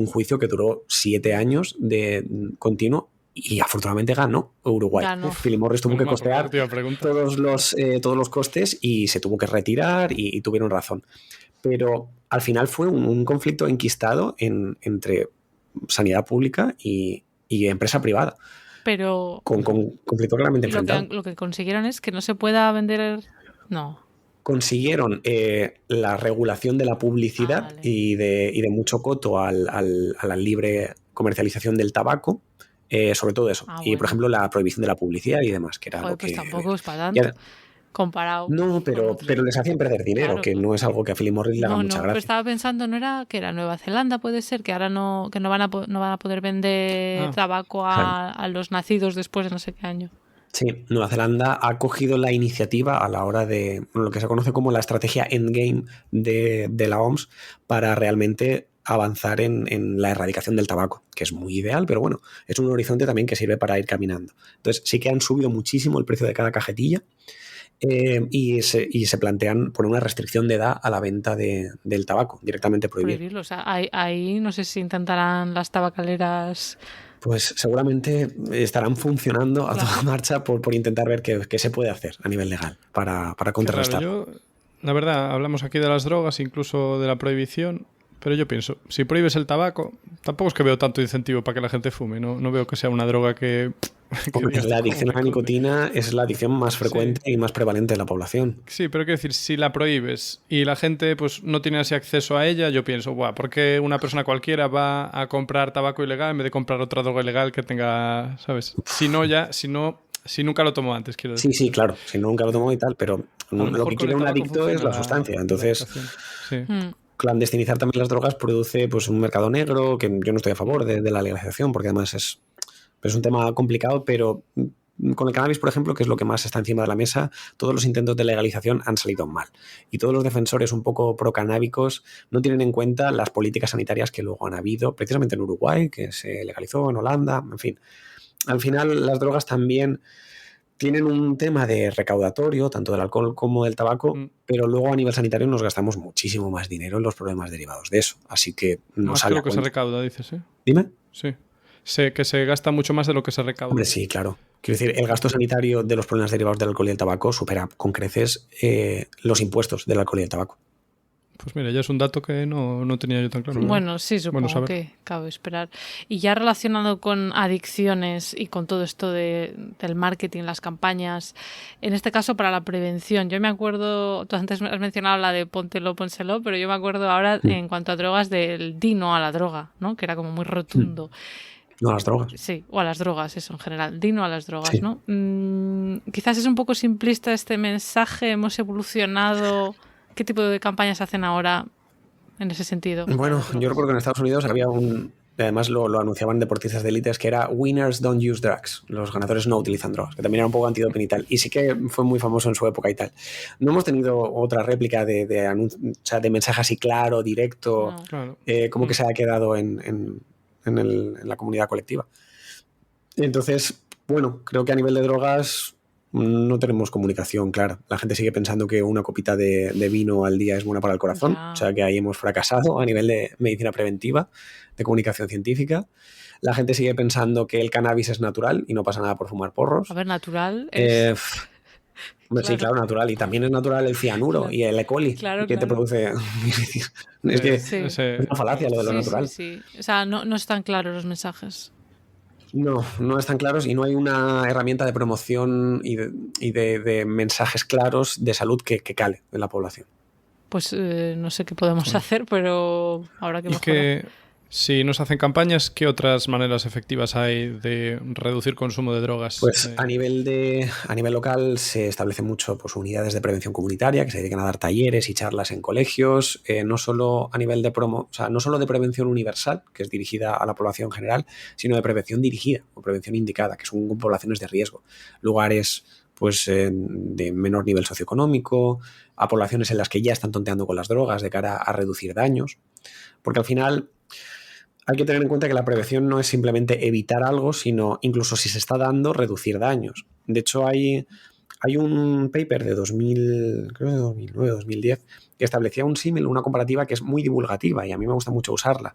juicio que duró 7 años de continuo y afortunadamente ganó Uruguay. Philip Morris tuvo que costear todos los costes y se tuvo que retirar y tuvieron razón. Pero al final fue un conflicto enquistado entre sanidad pública y empresa privada. Pero con conflicto claramente enfrentado. Lo que consiguieron es que no se pueda vender. No. Consiguieron la regulación de la publicidad vale. y de mucho coto a la libre comercialización del tabaco, sobre todo eso. Y por ejemplo la prohibición de la publicidad y demás, que era algo que. Pues tampoco es para tanto. Comparado. No, pero les hacían perder dinero, claro, que no es algo que a Philip Morris le haga mucha gracia. Pero estaba pensando, ¿no era que era Nueva Zelanda? Puede ser que ahora no van a poder vender tabaco a los nacidos después de no sé qué año. Sí, Nueva Zelanda ha cogido la iniciativa a la hora de lo que se conoce como la estrategia endgame de la OMS para realmente avanzar en la erradicación del tabaco, que es muy ideal, pero bueno, es un horizonte también que sirve para ir caminando. Entonces sí que han subido muchísimo el precio de cada cajetilla. Y se plantean poner una restricción de edad a la venta del tabaco, directamente prohibirlo. O sea, ahí no sé si intentarán las tabacaleras. Pues seguramente estarán funcionando a toda marcha por intentar ver qué se puede hacer a nivel legal para contrarrestar. Claro, la verdad, hablamos aquí de las drogas, incluso de la prohibición, pero yo pienso, si prohíbes el tabaco, tampoco es que veo tanto incentivo para que la gente fume, no veo que sea una droga que la adicción a la nicotina es la adicción más frecuente y más prevalente de la población. Sí, pero quiero decir, si la prohíbes y la gente pues no tiene así acceso a ella, yo pienso, ¿por qué una persona cualquiera va a comprar tabaco ilegal en vez de comprar otra droga ilegal que tenga, ¿sabes? Si no, Si nunca lo tomó antes, quiero decir. Sí, claro, si nunca lo tomó y tal, pero lo que quiere un adicto es la sustancia. Entonces, clandestinizar también las drogas produce pues un mercado negro, que yo no estoy a favor de la legalización, porque además es un tema complicado, pero con el cannabis, por ejemplo, que es lo que más está encima de la mesa, todos los intentos de legalización han salido mal. Y todos los defensores un poco procanábicos no tienen en cuenta las políticas sanitarias que luego han habido, precisamente en Uruguay, que se legalizó, en Holanda, en fin. Al final, las drogas también tienen un tema de recaudatorio, tanto del alcohol como del tabaco, pero luego a nivel sanitario nos gastamos muchísimo más dinero en los problemas derivados de eso. Así que no sale a cuenta. Más que lo que se recauda, dices, ¿eh? ¿Dime? Sí. Sé que se gasta mucho más de lo que se recauda. Hombre, sí, claro. Quiero decir, el gasto sanitario de los problemas derivados del alcohol y el tabaco supera con creces los impuestos del alcohol y el tabaco. Pues mira, ya es un dato que no tenía yo tan claro. Bueno, sí, supongo que cabe esperar. Y ya relacionado con adicciones y con todo esto del marketing, las campañas, en este caso para la prevención. Yo me acuerdo, tú antes has mencionado la de póntelo, pónselo, pero yo me acuerdo ahora en cuanto a drogas del di no a la droga, ¿no? Que era como muy rotundo. No a las drogas. Sí, o a las drogas, eso en general. Di no a las drogas, sí. ¿no? Quizás es un poco simplista este mensaje, hemos evolucionado. ¿Qué tipo de campañas hacen ahora en ese sentido? Bueno, yo recuerdo que en Estados Unidos había además lo anunciaban deportistas de élites, que era Winners don't use drugs. Los ganadores no utilizan drogas, que también era un poco antidoping y tal. Y sí que fue muy famoso en su época y tal. No hemos tenido otra réplica de mensaje así claro, directo, no. Claro. Como que se ha quedado en la comunidad colectiva. Entonces, bueno, creo que a nivel de drogas no tenemos comunicación clara. La gente sigue pensando que una copita de vino al día es buena para el corazón. Ya. O sea que ahí hemos fracasado a nivel de medicina preventiva, de comunicación científica. La gente sigue pensando que el cannabis es natural y no pasa nada por fumar porros. A ver, natural es... Claro. Sí, claro, natural. Y también es natural el cianuro claro. y el E. coli que te produce... es que es una falacia lo de lo natural. Sí. O sea, no están claros los mensajes. No están claros y no hay una herramienta de promoción y de mensajes claros de salud que cale en la población. Pues no sé qué podemos hacer, pero habrá que mejorar. Que si nos hacen campañas, ¿qué otras maneras efectivas hay de reducir consumo de drogas? Pues a nivel local se establecen mucho pues, unidades de prevención comunitaria que se dedican a dar talleres y charlas en colegios, no solo a nivel de no solo de prevención universal, que es dirigida a la población general, sino de prevención dirigida o prevención indicada, que son poblaciones de riesgo, lugares pues de menor nivel socioeconómico, a poblaciones en las que ya están tonteando con las drogas de cara a reducir daños, porque al final hay que tener en cuenta que la prevención no es simplemente evitar algo, sino incluso si se está dando, reducir daños. De hecho, hay un paper de 2009, 2010, que establecía un símil, una comparativa que es muy divulgativa y a mí me gusta mucho usarla,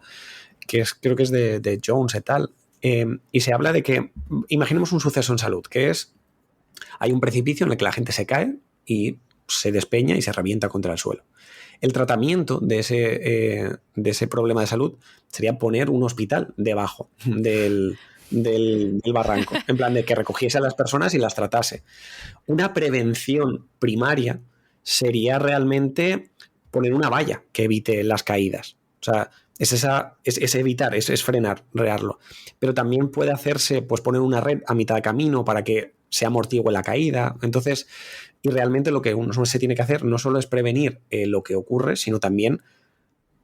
creo que es de Jones et al. Y se habla de que, imaginemos un suceso en salud, que es, hay un precipicio en el que la gente se cae y se despeña y se revienta contra el suelo. El tratamiento de ese problema de salud sería poner un hospital debajo del barranco, en plan de que recogiese a las personas y las tratase. Una prevención primaria sería realmente poner una valla que evite las caídas. O sea, es evitar, es frenar, rearlo. Pero también puede hacerse, pues poner una red a mitad de camino para que se amortigue la caída. Entonces, y realmente lo que uno se tiene que hacer no solo es prevenir lo que ocurre, sino también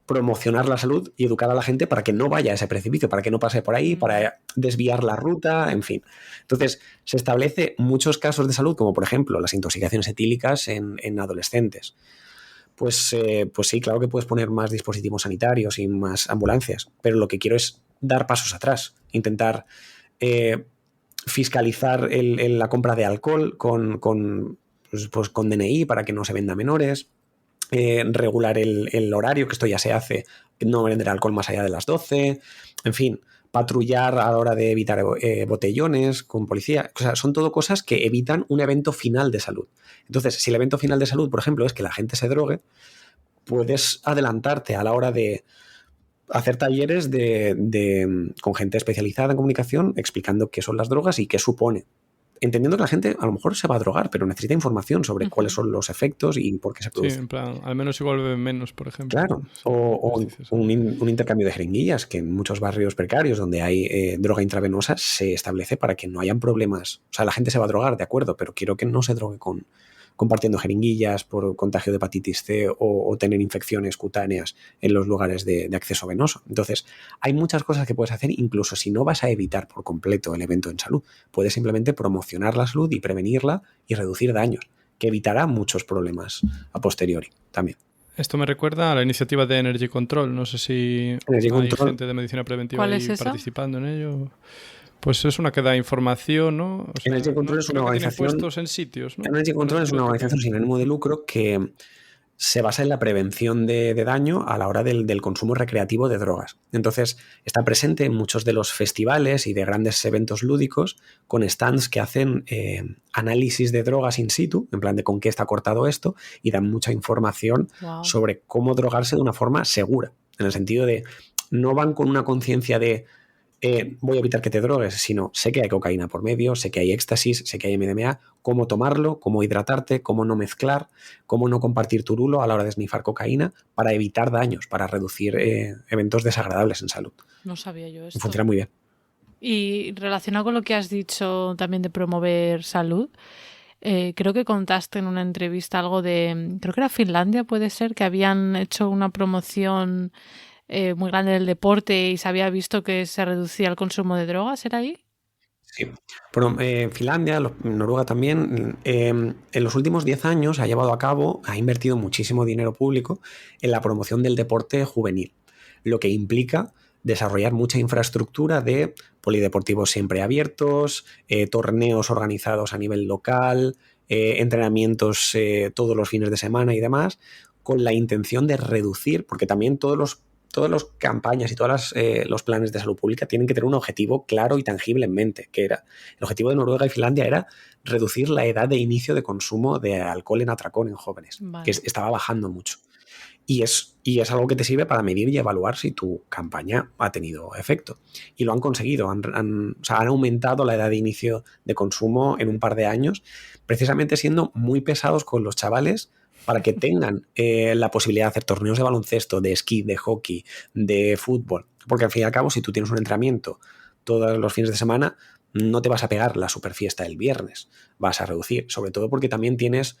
promocionar la salud y educar a la gente para que no vaya a ese precipicio, para que no pase por ahí, para desviar la ruta, en fin. Entonces, se establece muchos casos de salud, como por ejemplo las intoxicaciones etílicas en adolescentes. Pues sí, claro que puedes poner más dispositivos sanitarios y más ambulancias, pero lo que quiero es dar pasos atrás, intentar fiscalizar la compra de alcohol con DNI para que no se venda a menores, regular el horario, que esto ya se hace, no vender alcohol más allá de las 12, en fin, patrullar a la hora de evitar botellones con policía. O sea, son todo cosas que evitan un evento final de salud. Entonces, si el evento final de salud, por ejemplo, es que la gente se drogue, puedes adelantarte a la hora de hacer talleres con gente especializada en comunicación explicando qué son las drogas y qué supone entendiendo que la gente a lo mejor se va a drogar, pero necesita información sobre cuáles son los efectos y por qué se produce. Sí, en plan, al menos igual beben menos, por ejemplo. Claro, o un intercambio de jeringuillas, que en muchos barrios precarios donde hay droga intravenosa se establece para que no hayan problemas. O sea, la gente se va a drogar, de acuerdo, pero quiero que no se drogue compartiendo jeringuillas por contagio de hepatitis C o tener infecciones cutáneas en los lugares de acceso venoso. Entonces, hay muchas cosas que puedes hacer, incluso si no vas a evitar por completo el evento en salud. Puedes simplemente promocionar la salud y prevenirla y reducir daños, que evitará muchos problemas a posteriori también. Esto me recuerda a la iniciativa de Energy Control. No sé si hay gente de medicina preventiva ahí participando en ello. Pues es una que da información, ¿no? O sea, Energy Control es una organización. Puestos en sitios, ¿no? Energy Control es una organización sin ánimo de lucro que se basa en la prevención de daño a la hora del consumo recreativo de drogas. Entonces, está presente en muchos de los festivales y de grandes eventos lúdicos con stands que hacen análisis de drogas in situ, en plan de con qué está cortado esto, y dan mucha información sobre cómo drogarse de una forma segura, en el sentido de no van con una conciencia de voy a evitar que te drogues, sino sé que hay cocaína por medio, sé que hay éxtasis, sé que hay MDMA, cómo tomarlo, cómo hidratarte, cómo no mezclar, cómo no compartir tu rulo a la hora de snifar cocaína para evitar daños, para reducir eventos desagradables en salud. No sabía yo esto. Funciona muy bien. Y relacionado con lo que has dicho también de promover salud, creo que contaste en una entrevista algo de, creo que era Finlandia, puede ser, que habían hecho una promoción muy grande del deporte y se había visto que se reducía el consumo de drogas. ¿Era ahí? Sí. Bueno, Finlandia, Noruega también, en los últimos 10 años ha llevado a cabo, ha invertido muchísimo dinero público en la promoción del deporte juvenil, lo que implica desarrollar mucha infraestructura de polideportivos siempre abiertos, torneos organizados a nivel local, entrenamientos todos los fines de semana y demás, con la intención de reducir, porque también todas las campañas y todos los planes de salud pública tienen que tener un objetivo claro y tangible en mente, que era, el objetivo de Noruega y Finlandia era reducir la edad de inicio de consumo de alcohol en atracón en jóvenes, que estaba bajando mucho. Y es algo que te sirve para medir y evaluar si tu campaña ha tenido efecto. Y lo han conseguido, han aumentado la edad de inicio de consumo en un par de años, precisamente siendo muy pesados con los chavales para que tengan la posibilidad de hacer torneos de baloncesto, de esquí, de hockey, de fútbol. Porque al fin y al cabo, si tú tienes un entrenamiento todos los fines de semana, no te vas a pegar la superfiesta del viernes, vas a reducir, sobre todo porque también tienes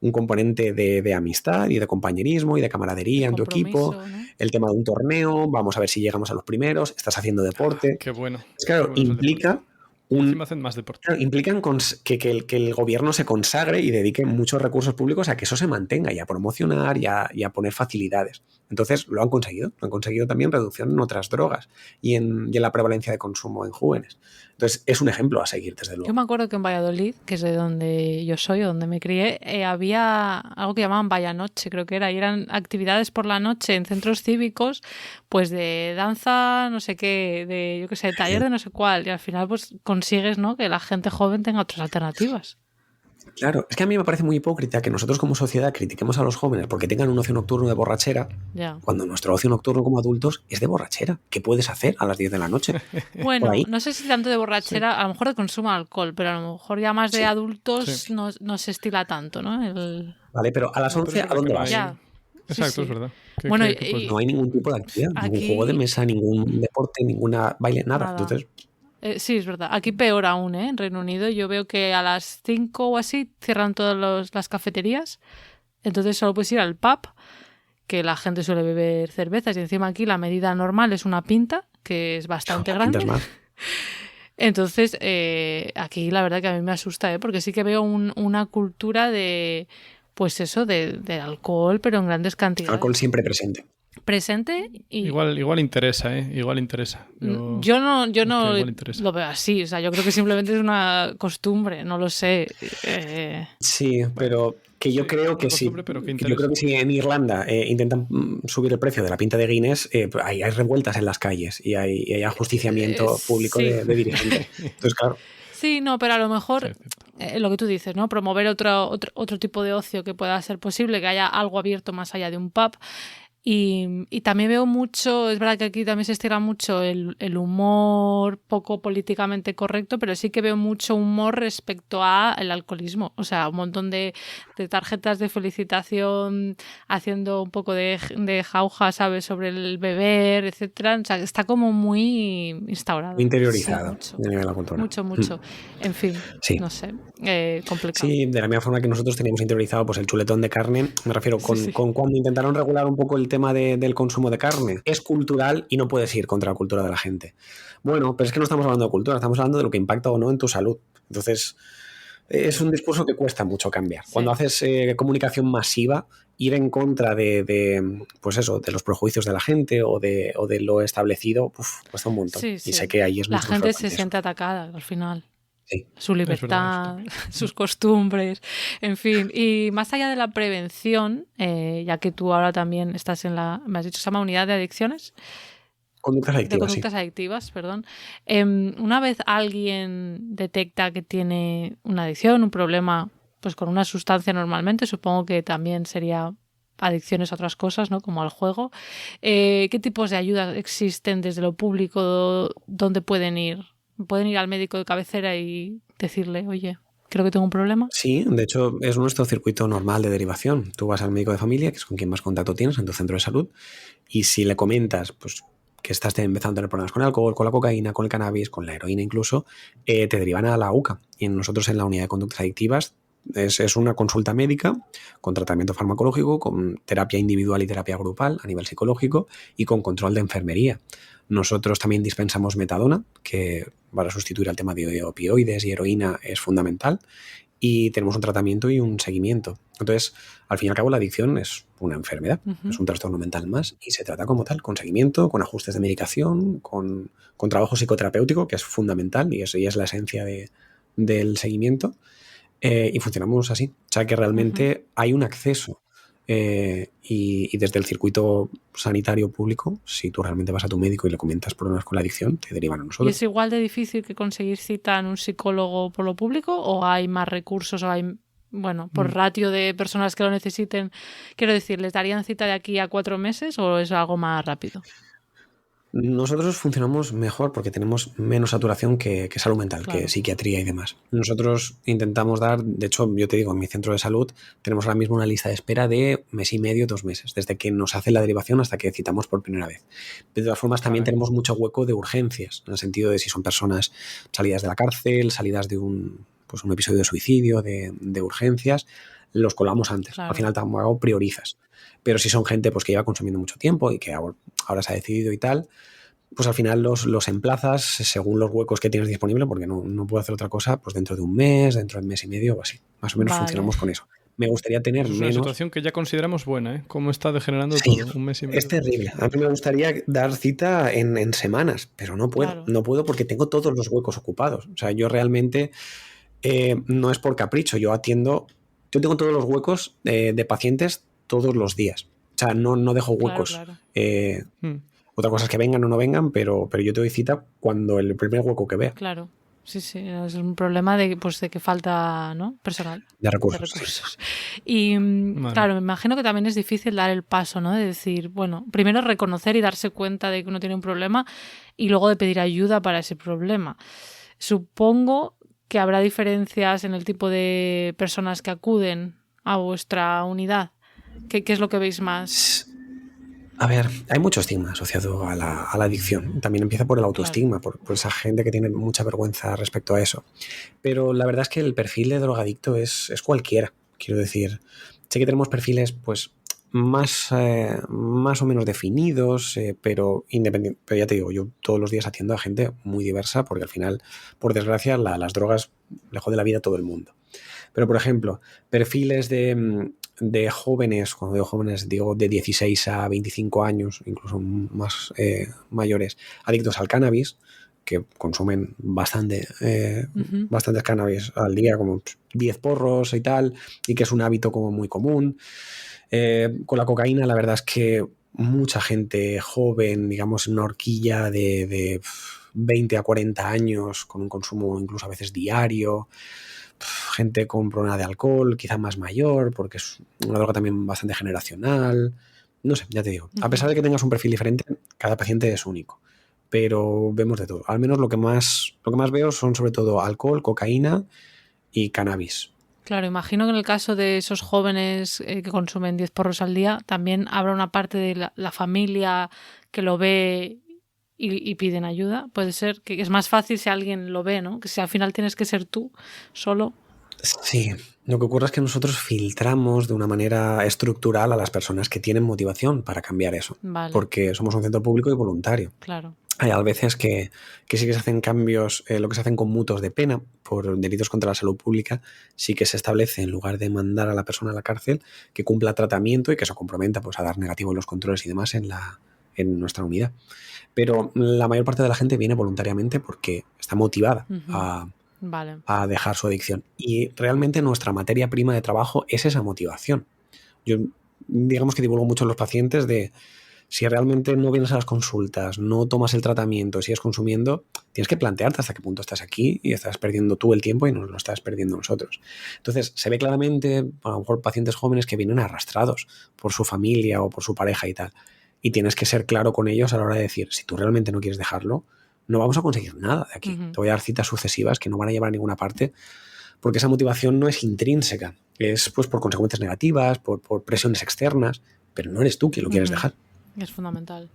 un componente de amistad y de compañerismo y de camaradería en tu equipo, ¿no? El tema de un torneo, vamos a ver si llegamos a los primeros, estás haciendo deporte. Qué bueno. Claro, qué bueno implica hacen más deporte. Claro, implican que el gobierno se consagre y dedique muchos recursos públicos a que eso se mantenga y a promocionar y a poner facilidades. Entonces lo han conseguido también reducción en otras drogas y en la prevalencia de consumo en jóvenes. Entonces es un ejemplo a seguir, desde luego. Yo me acuerdo que en Valladolid, que es de donde yo soy, donde me crié, había algo que llamaban Vaya Noche, creo que era, y eran actividades por la noche en centros cívicos, pues de danza, no sé qué, de, yo qué sé, taller de no sé cuál, y al final pues consigues, ¿no?, que la gente joven tenga otras alternativas. Claro, es que a mí me parece muy hipócrita que nosotros como sociedad critiquemos a los jóvenes porque tengan un ocio nocturno de borrachera, cuando nuestro ocio nocturno como adultos es de borrachera. ¿Qué puedes hacer a las 10 de la noche? Bueno, no sé si tanto de borrachera, a lo mejor de consumo de alcohol, pero a lo mejor ya más de adultos no se estila tanto, ¿no? Vale, pero a las 11 ¿a dónde vas? Exacto, es verdad. Bueno, no hay ningún tipo de actividad, ningún juego de mesa, ningún deporte, ninguna baile, nada. Entonces... sí, es verdad. Aquí peor aún, ¿eh? En Reino Unido yo veo que a las 5 o así cierran todas las cafeterías, entonces solo puedes ir al pub, que la gente suele beber cervezas, y encima aquí la medida normal es una pinta, que es bastante grande. Entonces, aquí la verdad que a mí me asusta, porque sí que veo una cultura de, pues eso, de alcohol, pero en grandes cantidades. Alcohol siempre presente. Y igual interesa, igual interesa. Yo no lo veo así, o sea, yo creo que simplemente es una costumbre, no lo sé. Sí, pero que yo creo que sí. Yo creo que si en Irlanda intentan subir el precio de la pinta de Guinness, hay revueltas en las calles y hay ajusticiamiento público de dirigentes. Entonces, claro. Sí, no, pero a lo mejor lo que tú dices, ¿no? Promover otro tipo de ocio que pueda ser posible, que haya algo abierto más allá de un pub. Y también veo mucho, es verdad que aquí también se estira mucho el humor poco políticamente correcto, pero sí que veo mucho humor respecto al alcoholismo. O sea, un montón de tarjetas de felicitación haciendo un poco de jauja, ¿sabes?, sobre el beber, etcétera. O sea, está como muy instaurado. Muy interiorizado sí, a nivel de la cultura. Mucho. En fin, sí. No sé, complicado. Sí, de la misma forma que nosotros teníamos interiorizado pues el chuletón de carne, me refiero con cuando intentaron regular un poco el tema del consumo de carne. Es cultural y no puedes ir contra la cultura de la gente. Bueno, pero es que no estamos hablando de cultura, estamos hablando de lo que impacta o no en tu salud. Entonces, es un discurso que cuesta mucho cambiar. Sí. Cuando haces comunicación masiva, ir en contra pues eso, de los prejuicios de la gente o de lo establecido, cuesta un montón. Sí. Y sé que ahí es la mucho gente se siente atacada al final. Sí. Su libertad, sus costumbres, en fin. Y más allá de la prevención, ya que tú ahora también estás me has dicho, se llama unidad de adicciones. Conductas adictivas, de conductas adictivas, perdón. Una vez alguien detecta que tiene una adicción, un problema, pues con una sustancia normalmente, supongo que también sería adicciones a otras cosas, ¿no?, como al juego. ¿Qué tipos de ayudas existen desde lo público? ¿Dónde pueden ir? ¿Pueden ir al médico de cabecera y decirle, oye, creo que tengo un problema? Sí, de hecho es nuestro circuito normal de derivación. Tú vas al médico de familia, que es con quien más contacto tienes en tu centro de salud, y si le comentas pues que estás empezando a tener problemas con el alcohol, con la cocaína, con el cannabis, con la heroína incluso, te derivan a la UCA. Y nosotros en la unidad de conductas adictivas es una consulta médica con tratamiento farmacológico, con terapia individual y terapia grupal a nivel psicológico y con control de enfermería. Nosotros también dispensamos metadona, que para sustituir al tema de opioides y heroína es fundamental, y tenemos un tratamiento y un seguimiento. Entonces, al fin y al cabo, la adicción es una enfermedad, es un trastorno mental más y se trata como tal, con seguimiento, con ajustes de medicación, con trabajo psicoterapéutico, que es fundamental y es la esencia del seguimiento, y funcionamos así. O sea, que realmente hay un acceso. Y desde el circuito sanitario público, si tú realmente vas a tu médico y le comentas problemas con la adicción, te derivan a nosotros. ¿Y es igual de difícil que conseguir cita en un psicólogo por lo público o hay más recursos o hay, por ratio de personas que lo necesiten? Quiero decir, ¿les darían cita de aquí a 4 meses o es algo más rápido? Nosotros funcionamos mejor porque tenemos menos saturación que salud mental, claro, que psiquiatría y demás. Nosotros intentamos dar, de hecho, yo te digo, en mi centro de salud tenemos ahora mismo una lista de espera de 1.5 meses, 2 meses, desde que nos hace la derivación hasta que citamos por primera vez. De todas formas, también tenemos mucho hueco de urgencias, en el sentido de si son personas salidas de la cárcel, salidas de un episodio de suicidio, de urgencias, los colamos antes. Claro. Al final tampoco priorizas. Pero si son gente pues que lleva consumiendo mucho tiempo y que ahora se ha decidido y tal, pues al final los emplazas según los huecos que tienes disponible, porque no puedo hacer otra cosa pues dentro de un mes, dentro de un mes y medio o así. Más o menos funcionamos con eso. Me gustaría tener menos... Es una situación que ya consideramos buena, ¿eh? Cómo está degenerando todo, un mes y medio. Es terrible. A mí me gustaría dar cita en semanas, pero no puedo. Claro. No puedo porque tengo todos los huecos ocupados. O sea, yo realmente no es por capricho. Yo tengo todos los huecos de pacientes todos los días. O sea, no dejo huecos. Claro. Otra cosa es que vengan o no vengan, pero yo te doy cita cuando el primer hueco que vea. Claro. Sí, es un problema de que falta, ¿no?, personal. De recursos. Sí. Y claro, me imagino que también es difícil dar el paso, ¿no?, de decir, primero reconocer y darse cuenta de que uno tiene un problema y luego de pedir ayuda para ese problema. Supongo que habrá diferencias en el tipo de personas que acuden a vuestra unidad. ¿Qué es lo que veis más? A ver, hay mucho estigma asociado a la adicción. También empieza por el autoestigma, claro, por esa gente que tiene mucha vergüenza respecto a eso. Pero la verdad es que el perfil de drogadicto es cualquiera. Quiero decir, sé que tenemos perfiles pues más o menos definidos, pero independiente. Pero ya te digo, yo todos los días atiendo a gente muy diversa porque al final, por desgracia, las drogas le jode la vida a todo el mundo. Pero, por ejemplo, perfiles de jóvenes, cuando digo jóvenes digo de 16 a 25 años, incluso más mayores, adictos al cannabis, que consumen bastantes cannabis al día, como 10 porros y tal, y que es un hábito como muy común. Con la cocaína la verdad es que mucha gente joven, digamos en una horquilla de 20 a 40 años, con un consumo incluso a veces diario, gente con problema de alcohol, quizá más mayor, porque es una droga también bastante generacional. No sé, ya te digo. A pesar de que tengas un perfil diferente, cada paciente es único. Pero vemos de todo. Al menos lo que más veo son sobre todo alcohol, cocaína y cannabis. Claro, imagino que en el caso de esos jóvenes que consumen 10 porros al día, también habrá una parte de la familia que lo ve y piden ayuda. Puede ser que es más fácil si alguien lo ve, ¿no? Que si al final tienes que ser tú solo. Sí, lo que ocurre es que nosotros filtramos de una manera estructural a las personas que tienen motivación para cambiar eso. Vale. Porque somos un centro público y voluntario. Claro. Hay a veces que sí que se hacen cambios, lo que se hacen con mutuos de pena por delitos contra la salud pública, sí que se establece, en lugar de mandar a la persona a la cárcel, que cumpla tratamiento y que se comprometa pues, a dar negativo en los controles y demás en nuestra unidad. Pero la mayor parte de la gente viene voluntariamente porque está motivada a dejar su adicción. Y realmente nuestra materia prima de trabajo es esa motivación. Yo digamos que divulgo mucho a los pacientes de si realmente no vienes a las consultas, no tomas el tratamiento, sigues consumiendo, tienes que plantearte hasta qué punto estás aquí y estás perdiendo tú el tiempo y nos lo estás perdiendo nosotros. Entonces, se ve claramente, a lo mejor, pacientes jóvenes que vienen arrastrados por su familia o por su pareja y tal. Y tienes que ser claro con ellos a la hora de decir, si tú realmente no quieres dejarlo, no vamos a conseguir nada de aquí. Te voy a dar citas sucesivas que no van a llevar a ninguna parte, porque esa motivación no es intrínseca. Es pues por consecuencias negativas, por presiones externas, pero no eres tú quien lo quieres dejar. Es fundamental.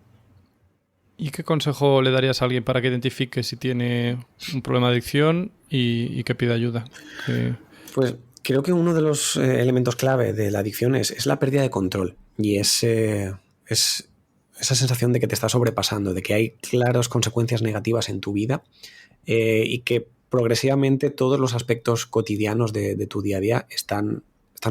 ¿Y qué consejo le darías a alguien para que identifique si tiene un problema de adicción y que pida ayuda? Pues creo que uno de los elementos clave de la adicción es la pérdida de control. Y es esa sensación de que te está sobrepasando, de que hay claras consecuencias negativas en tu vida y que progresivamente todos los aspectos cotidianos de tu día a día están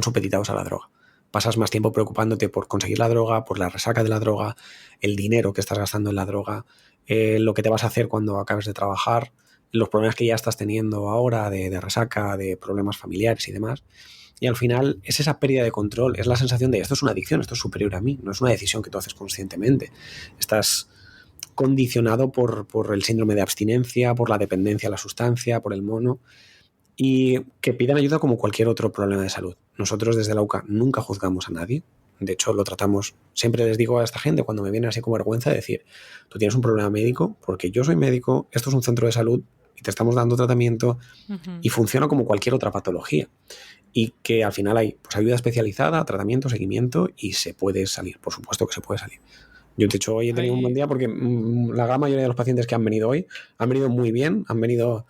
supeditados a la droga. Pasas más tiempo preocupándote por conseguir la droga, por la resaca de la droga, el dinero que estás gastando en la droga, lo que te vas a hacer cuando acabes de trabajar, los problemas que ya estás teniendo ahora de resaca, de problemas familiares y demás. Y al final es esa pérdida de control, es la sensación de esto es una adicción, esto es superior a mí, no es una decisión que tú haces conscientemente. Estás condicionado por el síndrome de abstinencia, por la dependencia a la sustancia, por el mono. Y que pidan ayuda como cualquier otro problema de salud. Nosotros desde la UCA nunca juzgamos a nadie. De hecho, lo tratamos, siempre les digo a esta gente cuando me viene así con vergüenza de decir, tú tienes un problema médico porque yo soy médico, esto es un centro de salud y te estamos dando tratamiento y funciona como cualquier otra patología. Y que al final hay pues, ayuda especializada, tratamiento, seguimiento y se puede salir, por supuesto que se puede salir. Yo, de hecho, hoy he tenido un buen día porque la gran mayoría de los pacientes que han venido hoy han venido muy bien, han venido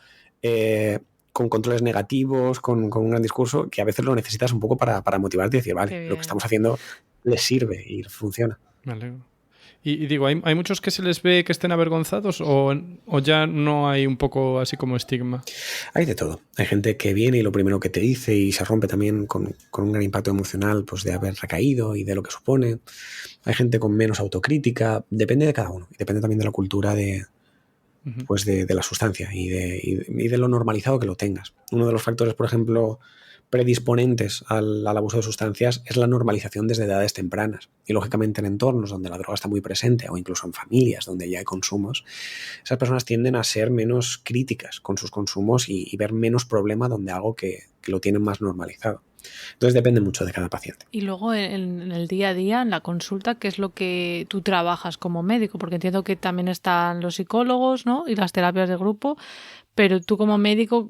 con controles negativos, con un gran discurso, que a veces lo necesitas un poco para motivarte y decir, vale, lo que estamos haciendo les sirve y funciona. Me alegro. Y digo, ¿hay muchos que se les ve que estén avergonzados o ya no hay un poco así como estigma? Hay de todo. Hay gente que viene y lo primero que te dice y se rompe también con un gran impacto emocional pues de haber recaído y de lo que supone. Hay gente con menos autocrítica. Depende de cada uno. Y depende también de la cultura de la sustancia y de lo normalizado que lo tengas. Uno de los factores, por ejemplo, predisponentes al abuso de sustancias es la normalización desde edades tempranas. Y lógicamente en entornos donde la droga está muy presente o incluso en familias donde ya hay consumos, esas personas tienden a ser menos críticas con sus consumos y ver menos problema donde algo que lo tienen más normalizado. Entonces depende mucho de cada paciente. Y luego en el día a día, en la consulta, ¿qué es lo que tú trabajas como médico? Porque entiendo que también están los psicólogos, ¿no? Y las terapias de grupo, pero tú como médico,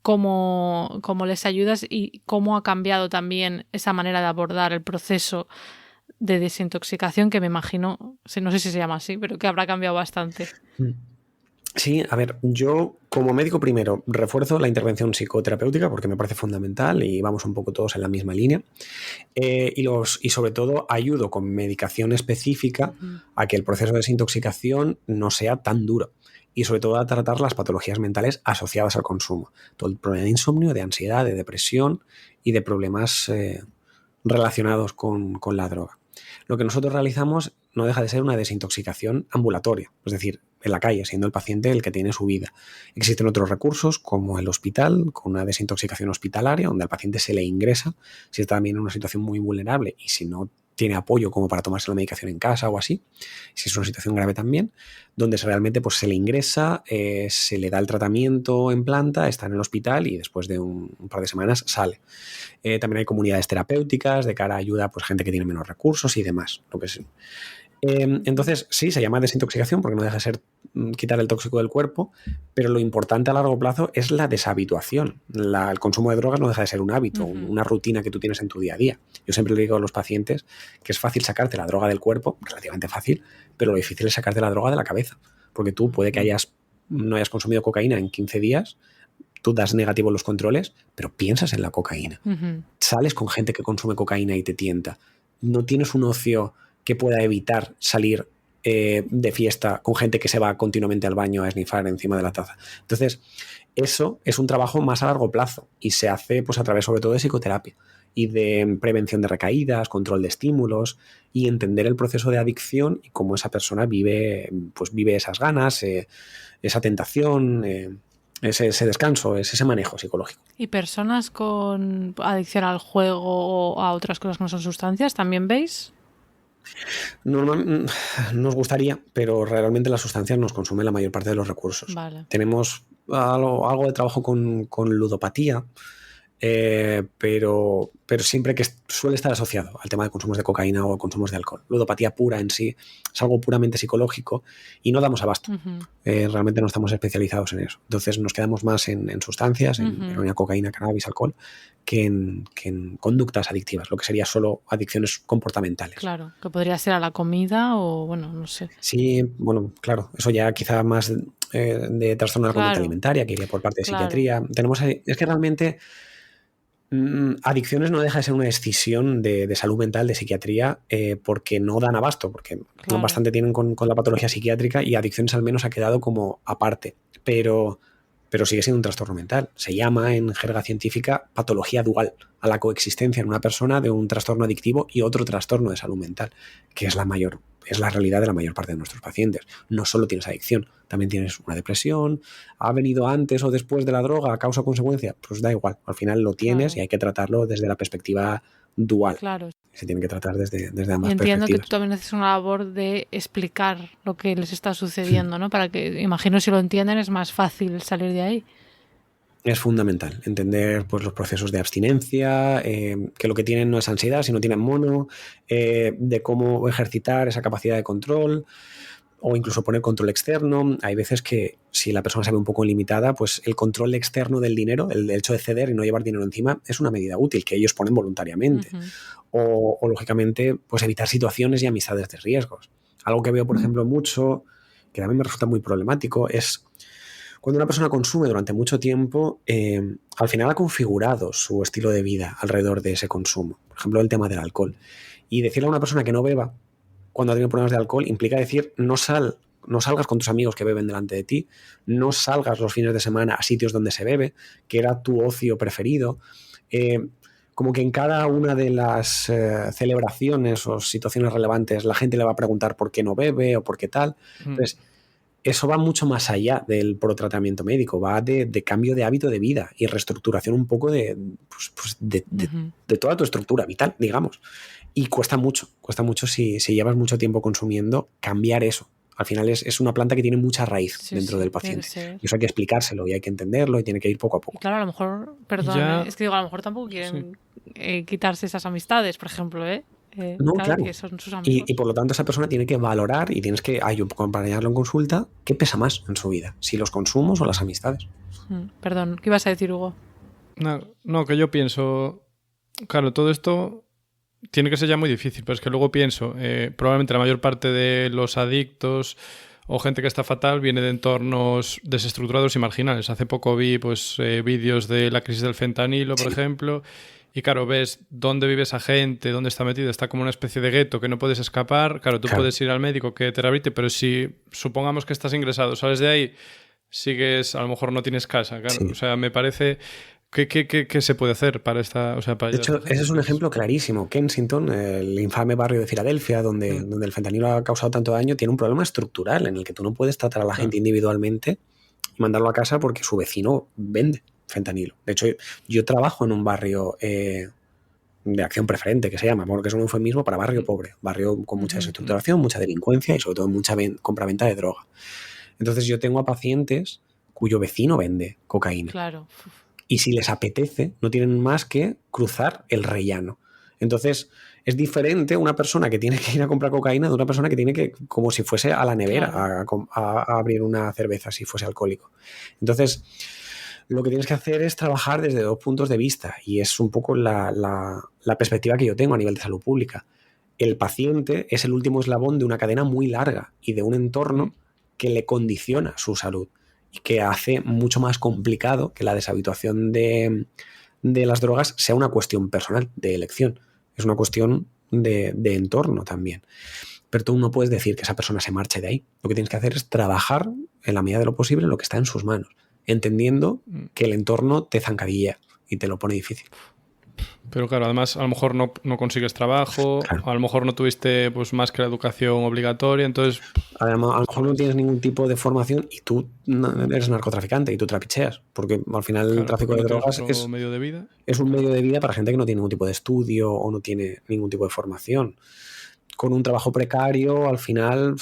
¿cómo les ayudas y cómo ha cambiado también esa manera de abordar el proceso de desintoxicación, que me imagino, no sé si se llama así, pero que habrá cambiado bastante? Sí, a ver, yo como médico primero refuerzo la intervención psicoterapéutica porque me parece fundamental y vamos un poco todos en la misma línea y sobre todo ayudo con medicación específica a que el proceso de desintoxicación no sea tan duro y sobre todo a tratar las patologías mentales asociadas al consumo. Todo el problema de insomnio, de ansiedad, de depresión y de problemas relacionados con la droga. Lo que nosotros realizamos no deja de ser una desintoxicación ambulatoria, es decir, en la calle, siendo el paciente el que tiene su vida. Existen otros recursos como el hospital, con una desintoxicación hospitalaria, donde al paciente se le ingresa si está también en una situación muy vulnerable y si no tiene apoyo como para tomarse la medicación en casa o así, si es una situación grave también, donde realmente pues, se le ingresa, se le da el tratamiento en planta, está en el hospital y después de un par de semanas sale. También hay comunidades terapéuticas de cara a ayuda a pues, gente que tiene menos recursos y demás, lo que es. Entonces, sí, se llama desintoxicación porque no deja de ser quitar el tóxico del cuerpo, pero lo importante a largo plazo es la deshabituación. El consumo de drogas no deja de ser un hábito, una rutina que tú tienes en tu día a día. Yo siempre le digo a los pacientes que es fácil sacarte la droga del cuerpo, relativamente fácil, pero lo difícil es sacarte la droga de la cabeza, porque tú puede que no hayas consumido cocaína en 15 días, tú das negativo en los controles, pero piensas en la cocaína. Sales con gente que consume cocaína y te tienta. No tienes un ocio que pueda evitar salir de fiesta con gente que se va continuamente al baño a esnifar encima de la taza. Entonces, eso es un trabajo más a largo plazo y se hace pues, a través sobre todo de psicoterapia y de prevención de recaídas, control de estímulos y entender el proceso de adicción y cómo esa persona vive esas ganas, esa tentación, ese descanso, ese manejo psicológico. ¿Y personas con adicción al juego o a otras cosas que no son sustancias también veis? Normal, nos gustaría, pero realmente las sustancias nos consumen la mayor parte de los recursos. Vale. Tenemos algo de trabajo con ludopatía, pero siempre que suele estar asociado al tema de consumos de cocaína o consumos de alcohol. Ludopatía pura en sí es algo puramente psicológico y no damos abasto. Realmente no estamos especializados en eso. Entonces nos quedamos más en sustancias, en heroína, cocaína, cannabis, alcohol, que en conductas adictivas, lo que sería solo adicciones comportamentales. Claro, que podría ser a la comida o, bueno, no sé. Sí, bueno, claro, eso ya quizá más de trastorno de la conducta alimentaria, que iría por parte de psiquiatría. Es que realmente adicciones no deja de ser una decisión de salud mental, de psiquiatría, porque no dan abasto, porque bastante tienen con la patología psiquiátrica y adicciones al menos ha quedado como aparte, pero sigue siendo un trastorno mental. Se llama en jerga científica patología dual a la coexistencia en una persona de un trastorno adictivo y otro trastorno de salud mental, que es la realidad de la mayor parte de nuestros pacientes. No solo tienes adicción, también tienes una depresión, ha venido antes o después de la droga, causa o consecuencia, pues da igual, al final lo tienes y hay que tratarlo desde la perspectiva dual. Claro. Se tiene que tratar desde ambas perspectivas. Entiendo que tú también haces una labor de explicar lo que les está sucediendo, ¿no? Para que, imagino, si lo entienden es más fácil salir de ahí. Es fundamental entender pues, los procesos de abstinencia, que lo que tienen no es ansiedad, sino tienen mono, de cómo ejercitar esa capacidad de control o incluso poner control externo. Hay veces que si la persona se ve un poco limitada, pues el control externo del dinero, el hecho de ceder y no llevar dinero encima, es una medida útil que ellos ponen voluntariamente. O lógicamente, pues evitar situaciones y amistades de riesgos. Algo que veo, por ejemplo, mucho, que también me resulta muy problemático, es cuando una persona consume durante mucho tiempo, al final ha configurado su estilo de vida alrededor de ese consumo. Por ejemplo, el tema del alcohol. Y decirle a una persona que no beba cuando ha tenido problemas de alcohol implica decir no salgas con tus amigos que beben delante de ti, no salgas los fines de semana a sitios donde se bebe, que era tu ocio preferido. Como que en cada una de las celebraciones o situaciones relevantes la gente le va a preguntar por qué no bebe o por qué tal. Entonces, eso va mucho más allá del protratamiento médico, va de cambio de hábito de vida y reestructuración un poco de toda tu estructura vital, digamos. Y cuesta mucho si llevas mucho tiempo consumiendo, cambiar eso. Al final es una planta que tiene mucha raíz dentro del paciente. Y eso hay que explicárselo y hay que entenderlo y tiene que ir poco a poco. Y claro, a lo mejor, es que digo, a lo mejor tampoco quieren quitarse esas amistades, por ejemplo, no, claro. Que son sus amigos. Y por lo tanto esa persona tiene que valorar y tienes que acompañarlo en consulta qué pesa más en su vida, si los consumos o las amistades. Perdón, ¿qué ibas a decir, Hugo? No, que yo pienso, claro, todo esto tiene que ser ya muy difícil, pero es que luego pienso, probablemente la mayor parte de los adictos o gente que está fatal viene de entornos desestructurados y marginales. Hace poco vi vídeos de la crisis del fentanilo, por ejemplo, y claro, ves dónde vive esa gente, dónde está metida, está como una especie de gueto que no puedes escapar. Claro, tú puedes ir al médico que te rehabilite, pero si supongamos que estás ingresado, sales de ahí, sigues, a lo mejor no tienes casa, claro. Sí. O sea, me parece... ¿Qué se puede hacer para esta...? O sea, para de hecho, ese es un ejemplo clarísimo. Kensington, el infame barrio de Filadelfia, donde el fentanilo ha causado tanto daño, tiene un problema estructural en el que tú no puedes tratar a la gente individualmente y mandarlo a casa porque su vecino vende fentanilo. De hecho, yo trabajo en un barrio de acción preferente, que se llama, porque es un eufemismo para barrio pobre, barrio con mucha desestructuración, mucha delincuencia y sobre todo mucha compraventa de droga. Entonces yo tengo a pacientes cuyo vecino vende cocaína. Claro. Y si les apetece, no tienen más que cruzar el rellano. Entonces, es diferente una persona que tiene que ir a comprar cocaína de una persona que tiene que, como si fuese a la nevera, claro, a abrir una cerveza si fuese alcohólico. Entonces, lo que tienes que hacer es trabajar desde 2 puntos de vista, y es un poco la perspectiva que yo tengo a nivel de salud pública. El paciente es el último eslabón de una cadena muy larga y de un entorno que le condiciona su salud y que hace mucho más complicado que la deshabituación de las drogas sea una cuestión personal, de elección. Es una cuestión de entorno también. Pero tú no puedes decir que esa persona se marche de ahí. Lo que tienes que hacer es trabajar en la medida de lo posible lo que está en sus manos, entendiendo que el entorno te zancadilla y te lo pone difícil. Pero claro, además a lo mejor no consigues trabajo, claro, a lo mejor no tuviste pues más que la educación obligatoria, entonces... Además, a lo mejor no tienes ningún tipo de formación y tú eres narcotraficante y tú trapicheas, porque al final claro, el tráfico de drogas es medio de vida. Es un medio de vida para gente que no tiene ningún tipo de estudio o no tiene ningún tipo de formación. Con un trabajo precario, al final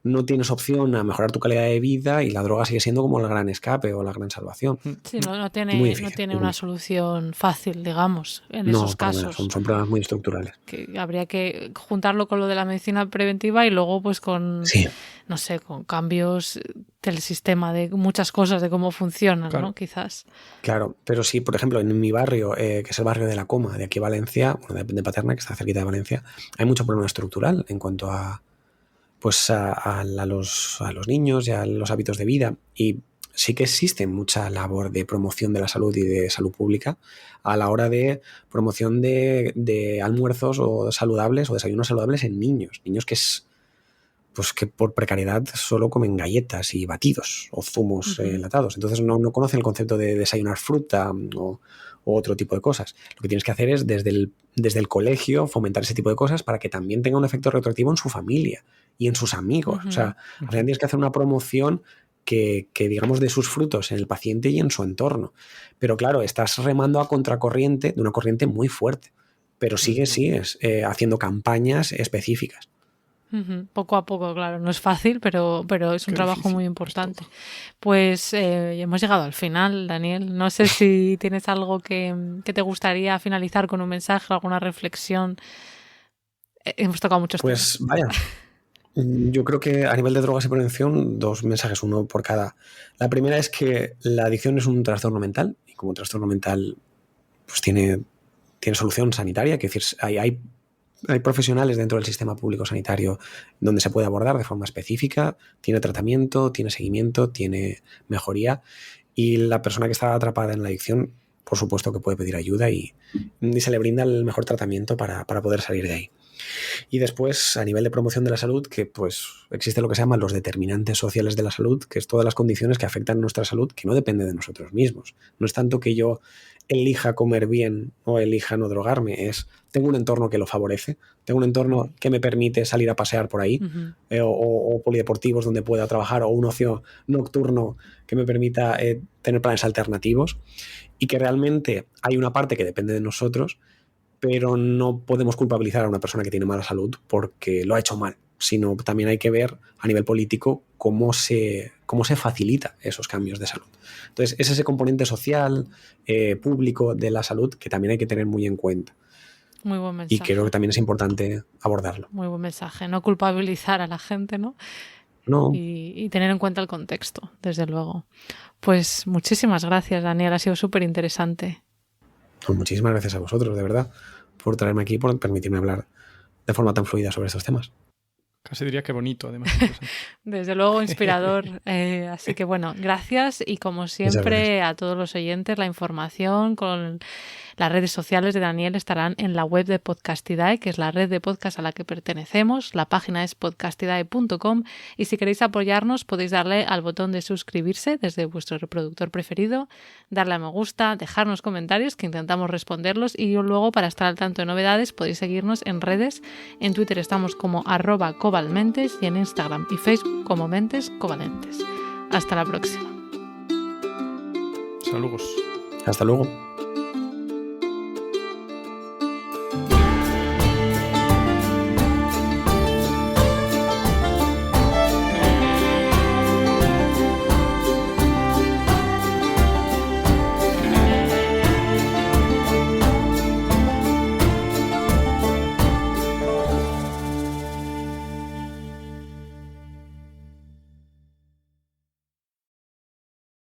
no tienes opción a mejorar tu calidad de vida y la droga sigue siendo como el gran escape o la gran salvación. Sí, no tiene una solución fácil, digamos, en esos casos. Son problemas muy estructurales. Que habría que juntarlo con lo de la medicina preventiva y luego pues con, no sé, con cambios del sistema, de muchas cosas, de cómo funcionan, claro, ¿no? Quizás. Claro, pero sí, por ejemplo, en mi barrio, que es el barrio de La Coma, de aquí Valencia, de Paterna, que está cerquita de Valencia, hay mucho problema estructural en cuanto a pues a los niños y a los hábitos de vida, y sí que existe mucha labor de promoción de la salud y de salud pública a la hora de promoción de almuerzos o saludables o desayunos saludables en niños que por precariedad solo comen galletas y batidos o zumos enlatados, entonces no conocen el concepto de desayunar fruta o otro tipo de cosas. Lo que tienes que hacer es desde el colegio fomentar ese tipo de cosas para que también tenga un efecto retroactivo en su familia y en sus amigos. O sea, al final tienes que hacer una promoción que digamos dé sus frutos en el paciente y en su entorno. Pero claro, estás remando a contracorriente de una corriente muy fuerte, pero sigues haciendo campañas específicas. Poco a poco, claro, no es fácil, pero es un trabajo muy importante. Pues hemos llegado al final, Daniel. No sé si tienes algo que te gustaría finalizar con un mensaje, alguna reflexión. Hemos tocado muchos temas. Pues vaya, yo creo que a nivel de drogas y prevención, 2 mensajes, uno por cada. La primera es que la adicción es un trastorno mental y como trastorno mental pues tiene solución sanitaria, que decir, hay profesionales dentro del sistema público sanitario donde se puede abordar de forma específica, tiene tratamiento, tiene seguimiento, tiene mejoría, y la persona que está atrapada en la adicción, por supuesto que puede pedir ayuda y se le brinda el mejor tratamiento para poder salir de ahí. Y después, a nivel de promoción de la salud, que pues existe lo que se llaman los determinantes sociales de la salud, que es todas las condiciones que afectan nuestra salud, que no depende de nosotros mismos. No es tanto que yo elija comer bien o elija no drogarme, tengo un entorno que lo favorece, tengo un entorno que me permite salir a pasear por ahí, o polideportivos donde pueda trabajar, o un ocio nocturno que me permita tener planes alternativos, y que realmente hay una parte que depende de nosotros, pero no podemos culpabilizar a una persona que tiene mala salud porque lo ha hecho mal, sino también hay que ver a nivel político cómo se facilita esos cambios de salud. Entonces, es ese componente social, público de la salud que también hay que tener muy en cuenta. Muy buen mensaje. Y creo que también es importante abordarlo. Muy buen mensaje. No culpabilizar a la gente, ¿no? No. Y tener en cuenta el contexto, desde luego. Pues muchísimas gracias, Daniel. Ha sido súper interesante. Pues muchísimas gracias a vosotros, de verdad, por traerme aquí y por permitirme hablar de forma tan fluida sobre estos temas. Casi diría que bonito, además. Desde luego, inspirador. Así que bueno, gracias, y como siempre a todos los oyentes, la información con las redes sociales de Daniel estarán en la web de Podcastidae, que es la red de podcast a la que pertenecemos. La página es podcastidae.com, y si queréis apoyarnos podéis darle al botón de suscribirse desde vuestro reproductor preferido, darle a me gusta, dejarnos comentarios que intentamos responderlos, y luego, para estar al tanto de novedades, podéis seguirnos en redes. En Twitter estamos como @cobalmentes y en Instagram y Facebook como Mentes Covalentes. Hasta la próxima. Saludos. Hasta luego.